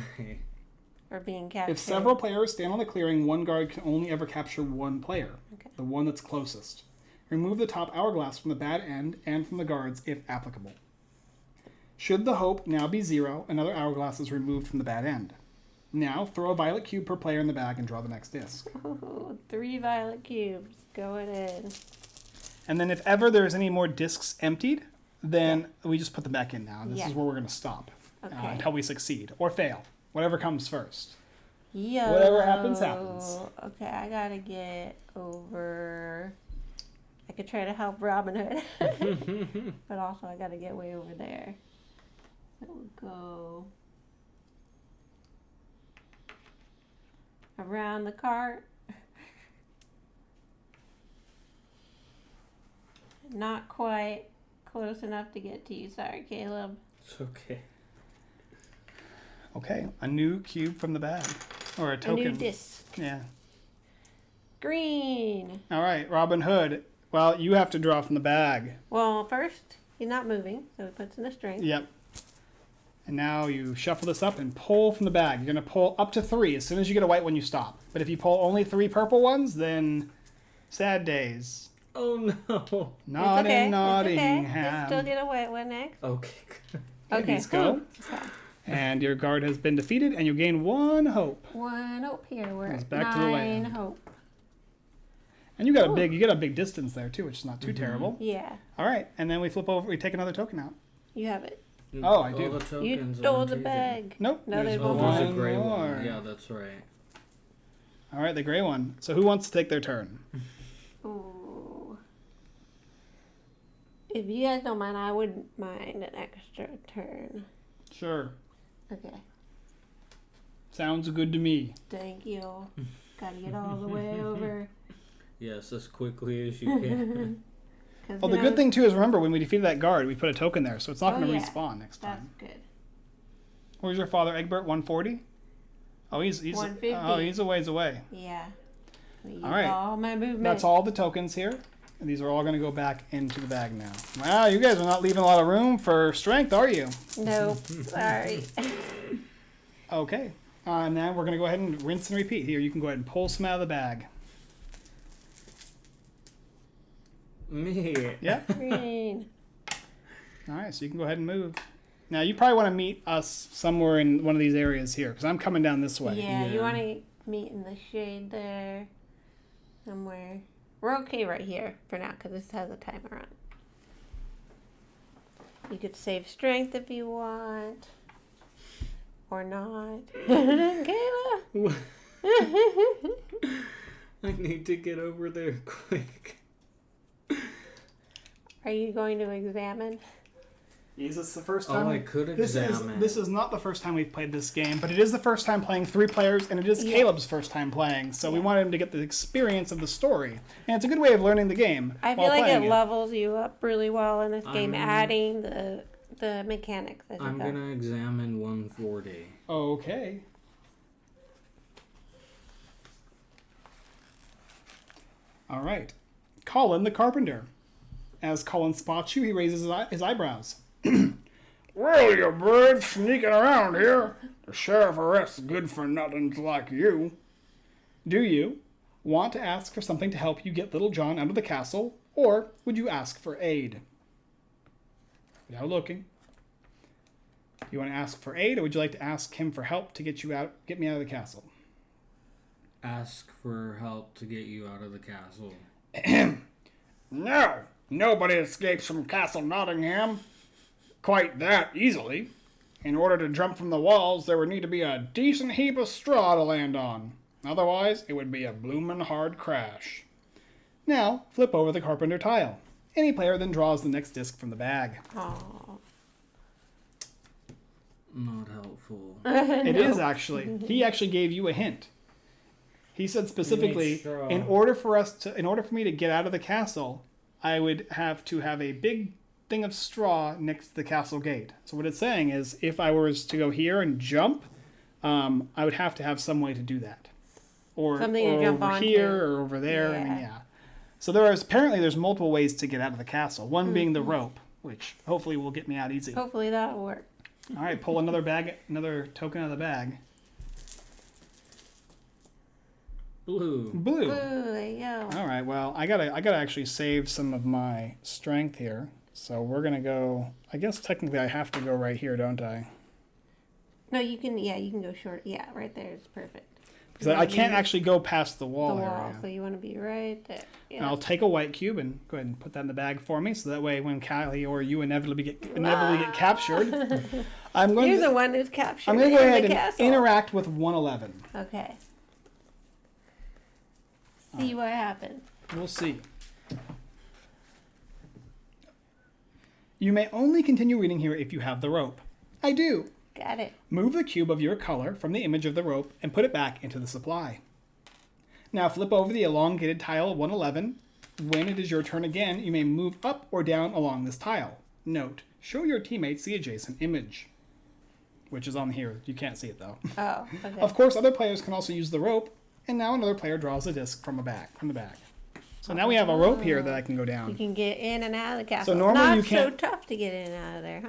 Or being captured. If several players stand on the clearing, one guard can only ever capture 1 player. Okay. The one that's closest. Remove the top hourglass from the bad end and from the guards if applicable. Should the hope now be 0, another hourglass is removed from the bad end. Now, throw a violet cube per player in the bag and draw the next disc. Ooh, 3 violet cubes going in. And then if ever there's any more discs emptied, then we just put them back in now. This Yeah. is where we're going to stop Okay. until we succeed or fail. Whatever comes first. Yo. Whatever happens, happens. Okay, I gotta get over. I could try to help Robin Hood. But also, I gotta get way over there. So we'll go around the cart. Not quite close enough to get to you. Sorry, Caleb. It's okay. Okay, a new cube from the bag. Or a A token. new disc. Yeah. Green. All right, Robin Hood. Well, you have to draw from the bag. Well, first, he's not moving, so he puts in a string. Yep. And now you shuffle this up and pull from the bag. You're going to pull up to 3. As soon as you get a white one, you stop. But if you pull only 3 purple ones, then sad days. Oh no. Not in It's Nottingham. You still get a white one next. Okay. Okay. These go. Okay. And your guard has been defeated, and you gain 1 hope. 1 hope here. We're It's at back to the 9 land. hope. And you got a big distance there too, which is not too terrible. Yeah. All right, and then we flip over. We take another token out. You have it. Oh, I All do. the tokens You have stole been the taken. bag. Nope. No, there's Oh, one there's a more. gray more. one. Yeah, that's right. All right, the gray one. So who wants to take their turn? Ooh. If you guys don't mind, I wouldn't mind an extra turn. Sure. Okay. Sounds good to me. Thank you. Gotta get all the way over. Yes, as quickly as you can. 'Cause, Well, you the know, good thing too is remember when we defeated that guard, we put a token there, so it's not Oh, going to yeah. respawn next That's time. good. Where's your father, Egbert? 140. Oh, he's 150. Oh, he's a ways away. Yeah. Use All right. all my movement. That's all the tokens here, and these are all going to go back into the bag now. Wow, you guys are not leaving a lot of room for strength, are you? Nope. Sorry. Okay. And then we're going to go ahead and rinse and repeat. Here, you can go ahead and pull some out of the bag. Me. Yeah. Green. All right, so you can go ahead and move. Now, you probably want to meet us somewhere in one of these areas here, because I'm coming down this way. Yeah, you Yeah. want to meet in the shade there. Somewhere. We're okay right here for now, because this has a timer on. You could save strength if you want. Or not. Kayla! I need to get over there quick. Are you going to examine? Is this the first Oh, time? I could This examine. is not the first time we've played this game, but it is the first time playing 3 players, and it is Yeah. Caleb's first time playing, so we Yeah. wanted him to get the experience of the story. And it's a good way of learning the game I while feel like playing it levels you up really well in this game, I'm- adding the mechanics as you I'm go. gonna examine 140. Okay. All right. Colin the Carpenter. As Colin spots you, he raises his eyebrows. Well, you bird sneaking around here. The sheriff arrests good-for-nothings like you. Do you want to ask for something to help you get Little John out of the castle, or would you ask for aid? Without looking. You want to ask for aid, or would you like to ask him for help to get me out of the castle? Ask for help to get you out of the castle. No, nobody escapes from Castle Nottingham quite that easily. In order to jump from the walls, there would need to be a decent heap of straw to land on. Otherwise, it would be a bloomin' hard crash. Now, flip over the carpenter tile. Any player then draws the next disc from the bag. Aw. Not helpful. It is actually. He actually gave you a hint. He said specifically, straw. in order for me to get out of the castle, I would have to have a big thing of straw next to the castle gate. So what it's saying is, if I was to go here and jump, I would have to have some way to do that, or Something to jump over onto. here or over there. I mean, Yeah. yeah. So there's multiple ways to get out of the castle. One being the rope, which hopefully will get me out easy. Hopefully that'll work. All right, pull another token out of the bag. Blue. Blue. Ooh, there you go. All right. Well, I gotta actually save some of my strength here. So we're gonna go. I guess technically I have to go right here, don't I? No, you can. Yeah, you can go short. Yeah, right there is perfect. Because I can't actually go past the The wall, wall, area. so you want to be right there. And Yeah. I'll take a white cube and go ahead and put that in the bag for me, so that way when Kylie or you inevitably get captured, I'm going You're the to one who's captured. I'm going to go in ahead the and castle. interact with 111. Okay. See what happens. We'll see. You may only continue reading here if you have the rope. I do. Got it. Move the cube of your color from the image of the rope and put it back into the supply. Now flip over the elongated tile 111. When it is your turn again, you may move up or down along this tile. Note, show your teammates the adjacent image, which is on here. You can't see it, though. Oh, okay. Of course, other players can also use the rope, and now another player draws a disc from the back. So now we have a rope here that I can go You down. can get in and out of the castle. So normally not you can't- so tough to get in and out of there,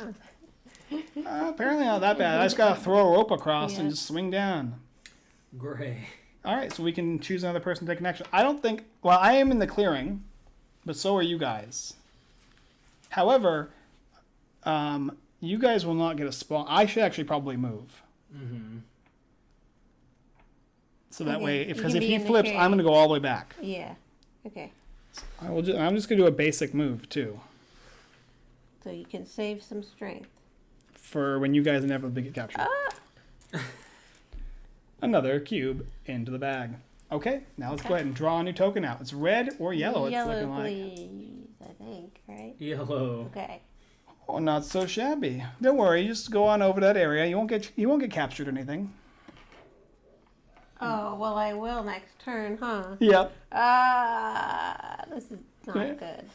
huh? Apparently not that bad. I just gotta throw a rope across and Yeah. just swing down. Gray. All right, so we can choose another person to take an action. I don't think... Well, I am in the clearing, but so are you guys. However, you guys will not get a spawn. I should actually probably move. Mm-hmm. So that Okay, way, you because can if be he in the flips, shade. I'm going to go all the way back. Yeah. Okay. I'm just going to do a basic move, too, So you can save some strength. for when you guys inevitably get captured. Ah! Another cube into the bag. Okay, now let's go ahead and draw a new token out. It's red or yellow, it's Yellow, looking like. please. I think, right? Yellow. Okay. Oh, not so shabby. Don't worry, just go on over that area. You won't get captured or anything. Oh, well, I will next turn, huh? Yep. This is not good.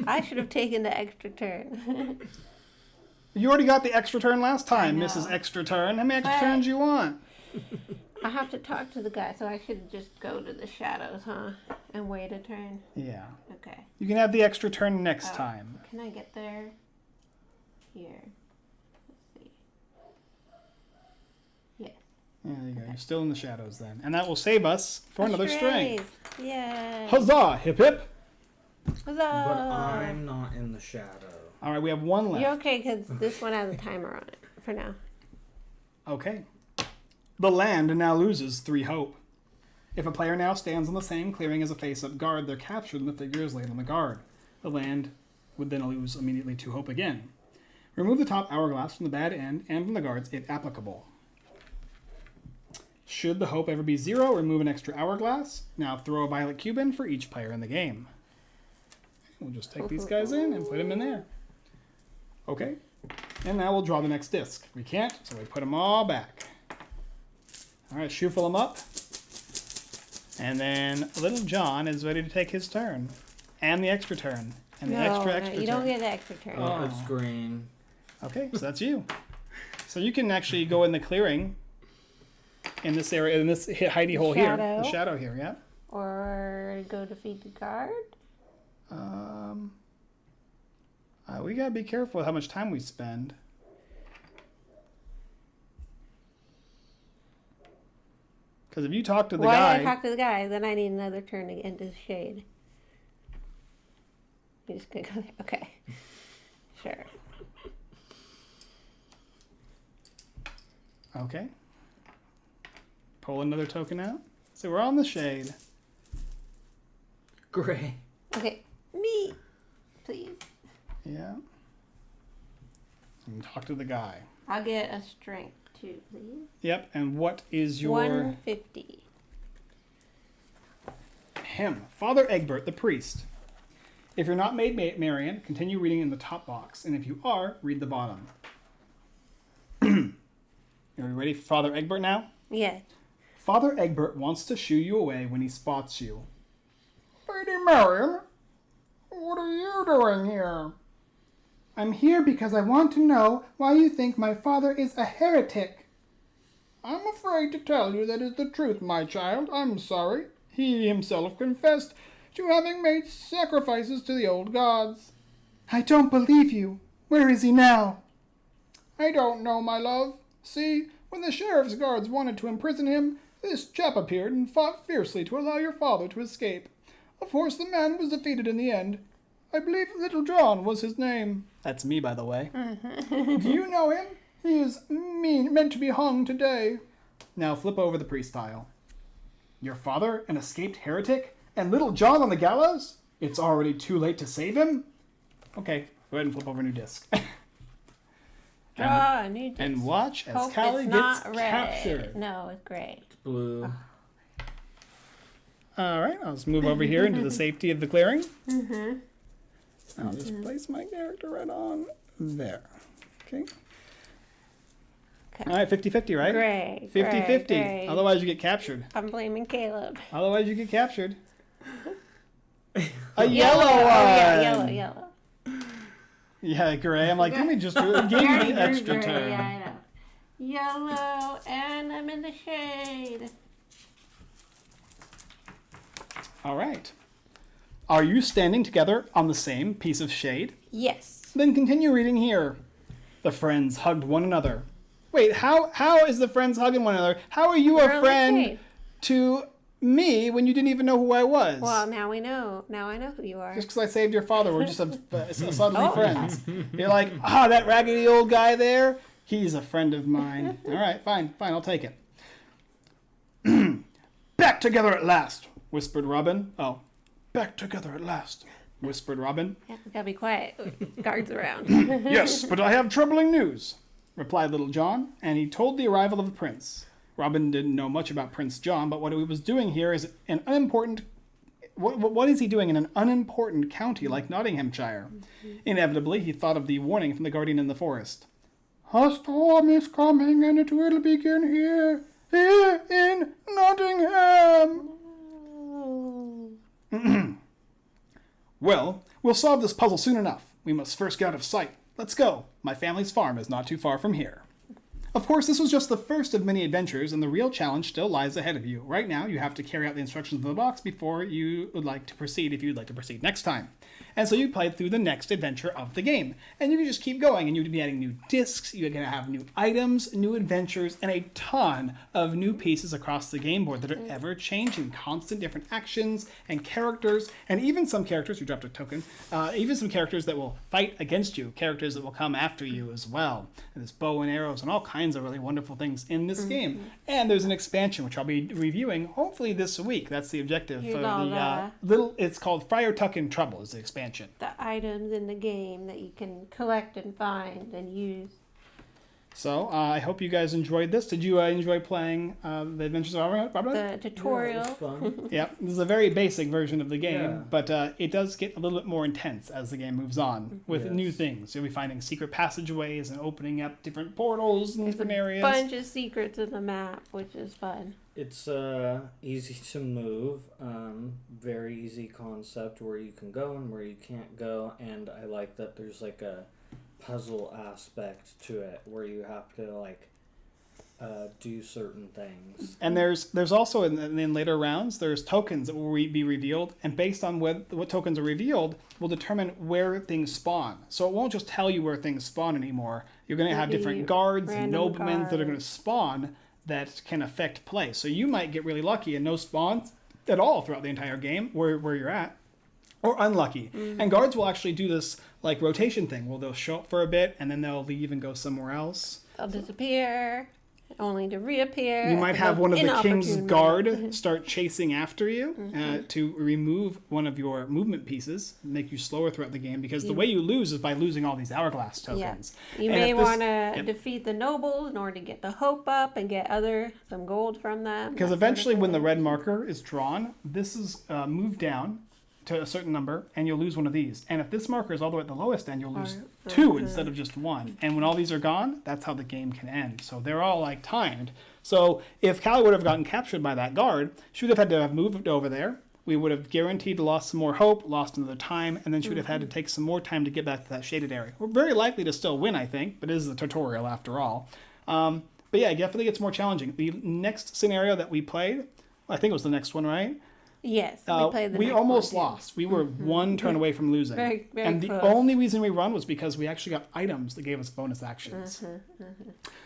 I should have taken the extra turn. You already got the extra turn last time, know. Mrs. Extra Turn. How many extra But- turns you want? I have to talk to the guy, so I should just go to the shadows, huh? And wait a turn. Yeah. Okay. You can have the extra turn next Oh. time. Can I get there? Here. Let's see. Yes. Yeah, there you go. You're still in the shadows then. And that will save us for another strength. Yay. Huzzah! Hip hip! Huzzah. But I'm not in the shadow. All right, we have one left. You're okay, because this one has a timer on it for now. Okay. The land now loses 3 hope. If a player now stands on the same clearing as a face-up guard, they're captured and the figure is laid on the guard. The land would then lose immediately 2 hope again. Remove the top hourglass from the bad end and from the guards if applicable. Should the hope ever be 0, remove an extra hourglass. Now throw a violet cube in for each player in the game. We'll just take these guys in and put them in there. Okay. And now we'll draw the next disc. We can't, so we put them all back. All right, shuffle them up. And then Little John is ready to take his turn. And the extra turn. And the extra you turn. don't get the extra turn. Oh, it's green. Okay, so that's you. So you can actually go in the clearing in this area, in this hidey hole here. The shadow here, yeah. Or go defeat the guard. We gotta be careful with how much time we spend. Because if you talk to the Why guy... did I talk to the guy? Then I need another turn to get into the shade. You just gonna go there? Okay. Sure. Okay. Pull another token out. So we're on the shade. Gray. Okay. Me. Please. Yeah. And talk to the guy. I'll get a strength too, please. Yep, and what is your... 150. Him. Father Egbert, the priest. If you're not made Marian, continue reading in the top box. And if you are, read the bottom. Are we ready for Father Egbert now? Yeah. Father Egbert wants to shoo you away when he spots you. Lady Marian, what are you doing here? I'm here because I want to know why you think my father is a heretic. I'm afraid to tell you that is the truth, my child. I'm sorry. He himself confessed to having made sacrifices to the old gods. I don't believe you. Where is he now? I don't know, my love. See, when the sheriff's guards wanted to imprison him, this chap appeared and fought fiercely to allow your father to escape. Of course, the man was defeated in the end. I believe Little John was his name. That's me, by the way. Do you know him? He is meant to be hung today. Now flip over the priest tile. Your father, an escaped heretic, and Little John on the gallows? It's already too late to save him? Okay, go ahead and flip over a new disc. Draw a new disc. And watch as Hope Callie it's gets not red. captured. No, it's gray. It's blue. All right, I'll just move over here into the safety of the clearing. I'll just place my character right on there. Okay. All right, 50-50, right? Gray. 50-50. Gray. Otherwise, you get captured. I'm blaming Caleb. Otherwise, you get captured. A Yellow. yellow one. Oh, yeah, yellow. Yeah, gray. I'm like, let me just give me the extra Gray, turn. yeah, I know. Yellow, and I'm in the shade. All right. Are you standing together on the same piece of shade? Yes. Then continue reading here. The friends hugged one another. Wait, how is the friends hugging one another? How are you We're a on the friend shade. to me when you didn't even know who I was? Well, now we know. Now I know who you are. Just because I saved your father, we're just suddenly Oh. friends. You're like, that raggedy old guy there, he's a friend of mine. All right, fine, I'll take it. Back together at last, whispered Robin. Oh, back together at last, whispered Robin. Yeah, we gotta be quiet. Guards around. Yes, but I have troubling news, replied Little John, and he told the arrival of the prince. Robin didn't know much about Prince John, but what he was doing here is an unimportant... What is he doing in an unimportant county like Nottinghamshire? Inevitably, he thought of the warning from the guardian in the forest. A storm is coming, and it will begin here in Nottingham. Well, we'll solve this puzzle soon enough. We must first get out of sight. Let's go. My family's farm is not too far from here. Of course, this was just the first of many adventures, and the real challenge still lies ahead of you. Right now, you have to carry out the instructions in the box before you would like to proceed if you'd like to proceed next time. And so you played through the next adventure of the game. And you can just keep going, and you'd be adding new discs, you're going to have new items, new adventures, and a ton of new pieces across the game board that are ever-changing, constant different actions and characters, and even some characters, you dropped a token, even some characters that will fight against you, characters that will come after you as well. And there's bow and arrows and all kinds of really wonderful things in this game. And there's an expansion, which I'll be reviewing hopefully this week. That's the objective Here's for all the little, it's called Friar Tuck in Trouble is the expansion. The items in the game that you can collect and find and use. So I hope you guys enjoyed this. Did you enjoy playing the Adventures of Robin? The tutorial. Yeah, it was fun. Yeah, this is a very basic version of the game, Yeah. but it does get a little bit more intense as the game moves on with Yes. new things. You'll be finding secret passageways and opening up different portals and There's different a areas. bunch of secrets in the map, which is fun. It's easy to move, very easy concept where you can go and where you can't go, and I like that there's like a puzzle aspect to it where you have to like do certain things. And there's also in later rounds there's tokens that will be revealed, and based on what tokens are revealed will determine where things spawn. So it won't just tell you where things spawn anymore. You're going to have different guards and Random noblemen that are going to guards. spawn that can affect play. So you might get really lucky and no spawns at all throughout the entire game where you're at, or unlucky. And guards will actually do this like rotation thing where they'll show up for a bit and then they'll leave and go somewhere else. They'll disappear, only to reappear. You might have one of the king's inopportune guard moment. start chasing after you to remove one of your movement pieces, make you slower throughout the game, because the way you lose is by losing all these hourglass tokens. You And may if this- want to yep. defeat the nobles in order to get the hope up and get some gold from them. Because that sort of eventually when the thing. red marker is drawn, this is moved down to a certain number, and you'll lose one of these. And if this marker is all the way at the lowest end, you'll lose two instead of just one. And when all these are gone, that's how the game can end. So they're all like timed. So if Callie would have gotten captured by that guard, she would have had to have moved over there. We would have guaranteed lost some more hope, lost another time, and then she would have had to take some more time to get back to that shaded area. We're very likely to still win, I think, but it is a tutorial after all. But yeah, it definitely gets more challenging. The next scenario that we played, I think it was the next one, right? Yes, we played the we next almost one, too. lost. We were one turn away from losing. Very, very and the close. only reason we won was because we actually got items that gave us bonus actions.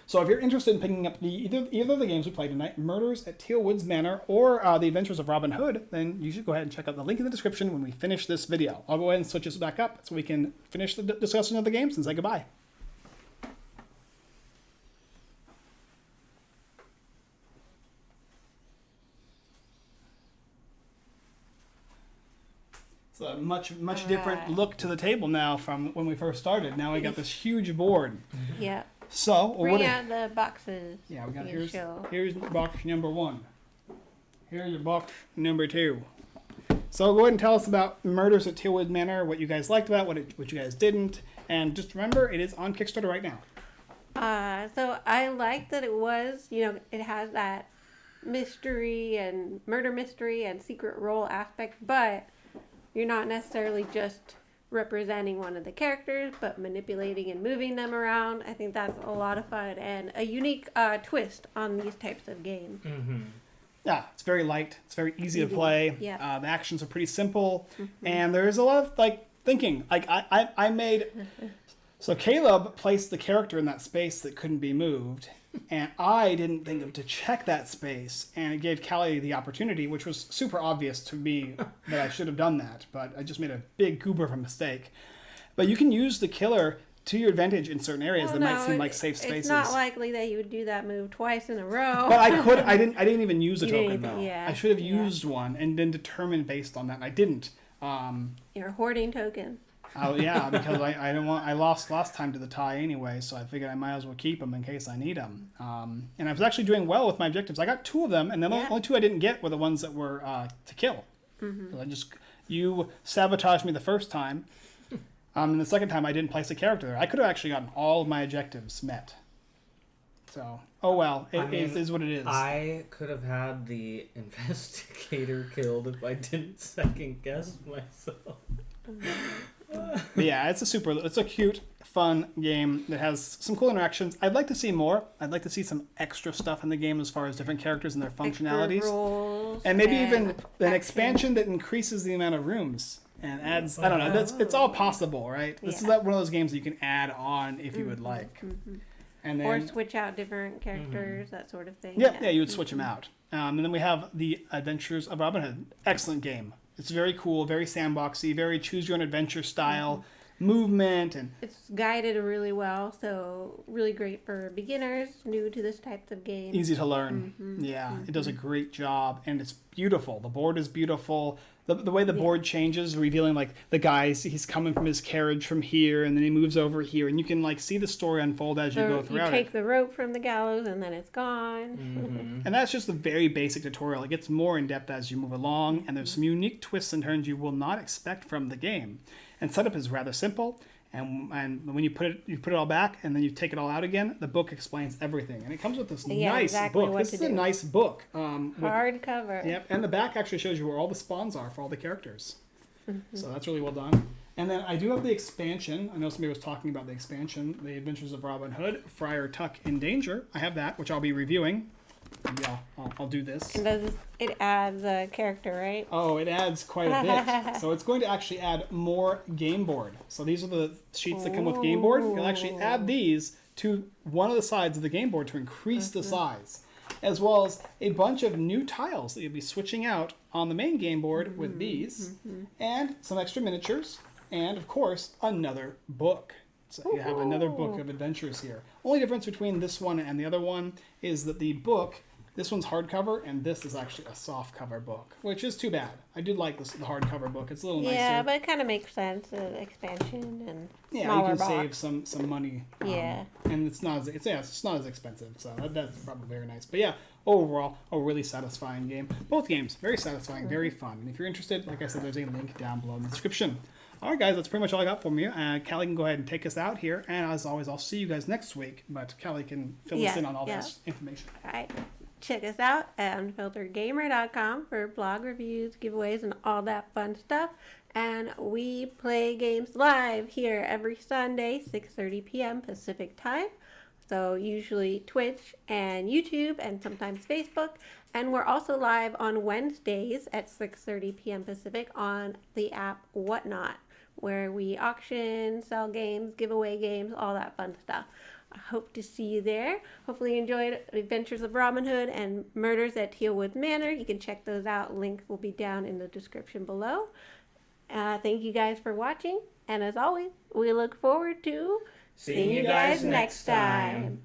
So if you're interested in picking up either of the games we played tonight, Murders at TealWoods Manor or The Adventures of Robin Hood, then you should go ahead and check out the link in the description when we finish this video. I'll go ahead and switch this back up so we can finish the discussion of the games and say goodbye. It's a much different Alright. look to the table now from when we first started. Now we got this huge board. Yeah. So, Bring out the boxes. yeah, we got you can show. here's box number 1. Here's your box number 2. So go ahead and tell us about Murders at TealWoods Manor, what you guys liked about it, what you guys didn't, and just remember it is on Kickstarter right now. So I like that it was, it has that mystery and murder mystery and secret role aspect, but you're not necessarily just representing one of the characters, but manipulating and moving them around. I think that's a lot of fun and a unique twist on these types of games. Mm-hmm. Yeah, it's very light. It's very easy to play. Yeah. The actions are pretty simple, and there's a lot of like thinking. Like I made. So Caleb placed the character in that space that couldn't be moved, and I didn't think of to check that space, and it gave Callie the opportunity, which was super obvious to me that I should have done that, but I just made a big goober of a mistake. But you can use the killer to your advantage in certain areas that might seem like safe spaces. It's not likely that you would do that move twice in a row. Well, I could. I didn't even use a token though. Yeah, I should have used one and then determined based on that. And I didn't. You're hoarding tokens. Oh yeah, because I don't want. I lost last time to the tie anyway, so I figured I might as well keep them in case I need them. And I was actually doing well with my objectives. I got 2 of them, and the only 2 I didn't get were the ones that were to kill. So you sabotaged me the first time. And the second time I didn't place a character there. I could have actually gotten all of my objectives met. So, oh well, it is what it is. I could have had the investigator killed if I didn't second guess myself. But yeah, it's a cute, fun game that has some cool interactions. I'd like to see more. I'd like to see some extra stuff in the game as far as different characters and their functionalities. Extra roles and maybe even an action. expansion that increases the amount of rooms. And adds, I don't know, it's all possible, right? This is like one of those games that you can add on if you would like. And then, or switch out different characters, that sort of thing. Yeah, you would switch them out. And then we have The Adventures of Robin Hood. Excellent game. It's very cool, very sandboxy, very choose-your-own-adventure style, movement. And it's guided really well, so really great for beginners, new to this type of game. Easy to learn. It does a great job, and it's beautiful. The board is beautiful. The way the board changes, revealing like the guys, he's coming from his carriage from here, and then he moves over here, and you can like see the story unfold as you go throughout. You take the rope from the gallows, and then it's gone. And that's just a very basic tutorial. It gets more in depth as you move along, and there's some unique twists and turns you will not expect from the game. And setup is rather simple. And when you put it all back, and then you take it all out again, the book explains everything, and it comes with this nice book. This is a nice book. Hardcover. Yep, and the back actually shows you where all the spawns are for all the characters. So that's really well done. And then I do have the expansion. I know somebody was talking about the expansion, The Adventures of Robin Hood, Friar Tuck in Danger. I have that, which I'll be reviewing. Maybe I'll do this. And it adds a character, right? Oh, it adds quite a bit. So it's going to actually add more game board. So these are the sheets that come with game board. You'll actually add these to one of the sides of the game board to increase the size, as well as a bunch of new tiles that you'll be switching out on the main game board with these, and some extra miniatures, and of course another book. So you have another book of adventures here. Only difference between this one and the other one is that the book, this one's hardcover, and this is actually a softcover book, which is too bad. I did like the hardcover book. It's a little nicer. Yeah, but it kind of makes sense. Expansion and you smaller can box. save some money. Yeah. And it's not as expensive, so that's probably very nice. But yeah, overall, a really satisfying game. Both games, very satisfying, very fun. And if you're interested, like I said, there's a link down below in the description. All right, guys, that's pretty much all I got from you. Callie can go ahead and take us out here. And as always, I'll see you guys next week. But Callie can fill us in on all this information. All right. Check us out at unfilteredgamer.com for blog reviews, giveaways, and all that fun stuff. And we play games live here every Sunday, 6:30 p.m. Pacific time. So usually Twitch and YouTube and sometimes Facebook. And we're also live on Wednesdays at 6:30 p.m. Pacific on the app Whatnot, where we auction, sell games, give away games, all that fun stuff. I hope to see you there. Hopefully you enjoyed Adventures of Robin Hood and Murders at TealWoods Manor. You can check those out. Link will be down in the description below. Thank you guys for watching. And as always, we look forward to seeing you guys next time.